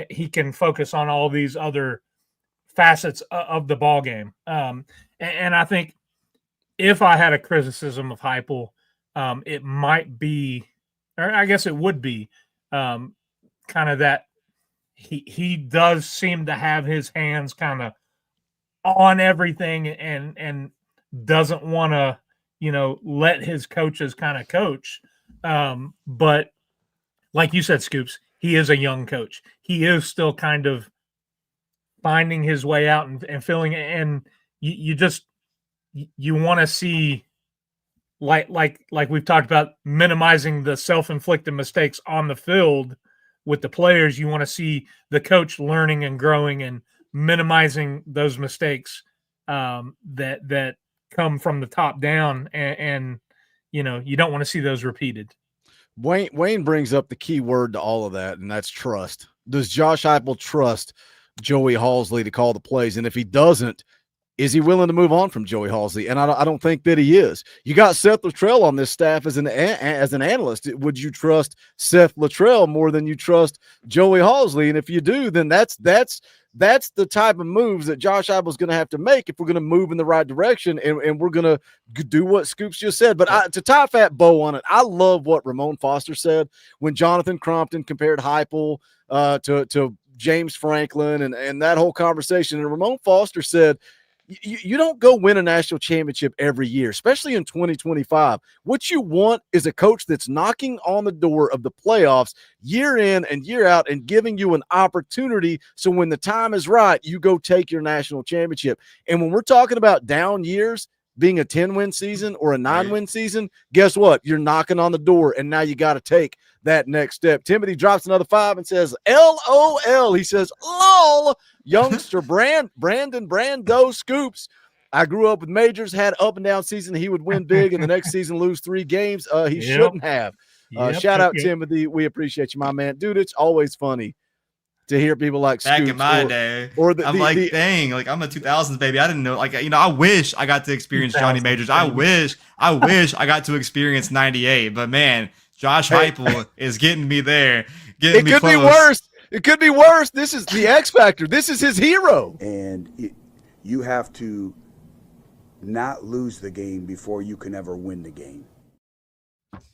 He can focus on all these other facets of the ball game. And I think if I had a criticism of Heupel, it might be or I guess it would be kind of that he does seem to have his hands kind of on everything and doesn't want to, let his coaches kind of coach. But like you said, Scoops, he is a young coach. He is still kind of finding his way out and feeling it. And you want to see, like we've talked about, minimizing the self-inflicted mistakes on the field with the players. You want to see the coach learning and growing and minimizing those mistakes that come from the top down, and you don't want to see those repeated. Wayne brings up the key word to all of that, and that's trust. Does Josh Heupel trust Joey Halzle to call the plays? And if he doesn't, is he willing to move on from Joey Halzle? And I don't think that he is. You got Seth Luttrell on this staff as an analyst. Would you trust Seth Luttrell more than you trust Joey Halzle? And if you do, then that's the type of moves that Josh Heupel is going to have to make if we're going to move in the right direction, and we're going to do what Scoops just said. But to tie a fat bow on it, I love what Ramon Foster said when Jonathan Crompton compared Heupel to James Franklin and that whole conversation. And Ramon Foster said, you don't go win a national championship every year, especially in 2025. What you want is a coach that's knocking on the door of the playoffs year in and year out and giving you an opportunity. So when the time is right, you go take your national championship. And when we're talking about down years, being a 10-win season or a 9-win season, guess what? You're knocking on the door, and now you got to take that next step. Timothy drops another 5 and says, LOL. He says, LOL, youngster Brandon Brando Scoops. I grew up with Majors, had up and down season. He would win big, and the next season lose 3 games. He shouldn't have. Shout out, Timothy. We appreciate you, my man. Dude, it's always funny to hear people like back Scoops in my day. I'm like, dang, like I'm a 2000s baby. I didn't know, like, I wish I got to experience Johnny Majors. I wish I got to experience 98. But man, Josh Heupel is getting me there. It could be worse. It could be worse. This is the X Factor. This is his hero. And you have to not lose the game before you can ever win the game.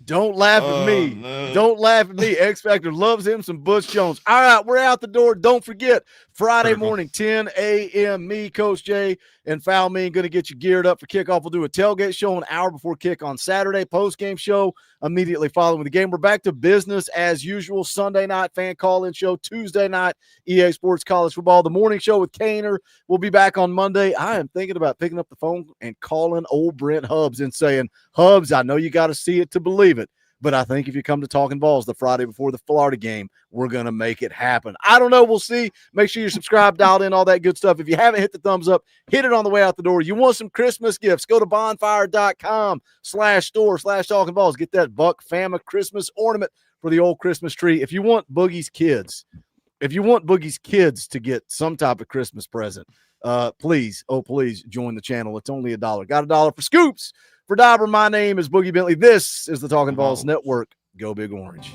Don't laugh at me. No. Don't laugh at me. X Factor loves him some Butch Jones. All right, we're out the door. Don't forget, Friday morning, 10 a.m., me, Coach Jay, and Foul Me going to get you geared up for kickoff. We'll do a tailgate show an hour before kick on Saturday, post-game show immediately following the game. We're back to business as usual. Sunday night fan call-in show, Tuesday night EA Sports College Football. The morning show with Kaner will be back on Monday. I am thinking about picking up the phone and calling old Brent Hubbs and saying, Hubbs, I know you got to see it to believe it, but I think if you come to Talkin VAWLS the Friday before the Florida game, we're going to make it happen. I don't know. We'll see. Make sure you're subscribed, dialed in, all that good stuff. If you haven't hit the thumbs up, hit it on the way out the door. You want some Christmas gifts, go to bonfire.com/store/Talkin VAWLS. Get that Buck Fama Christmas ornament for the old Christmas tree. If you want Boogie's kids to get some type of Christmas present, please join the channel. It's only $1. Got $1 for Scoops. For Dauber, my name is Boogie Bentley. This is the Talkin VAWLS Network. Go Big Orange.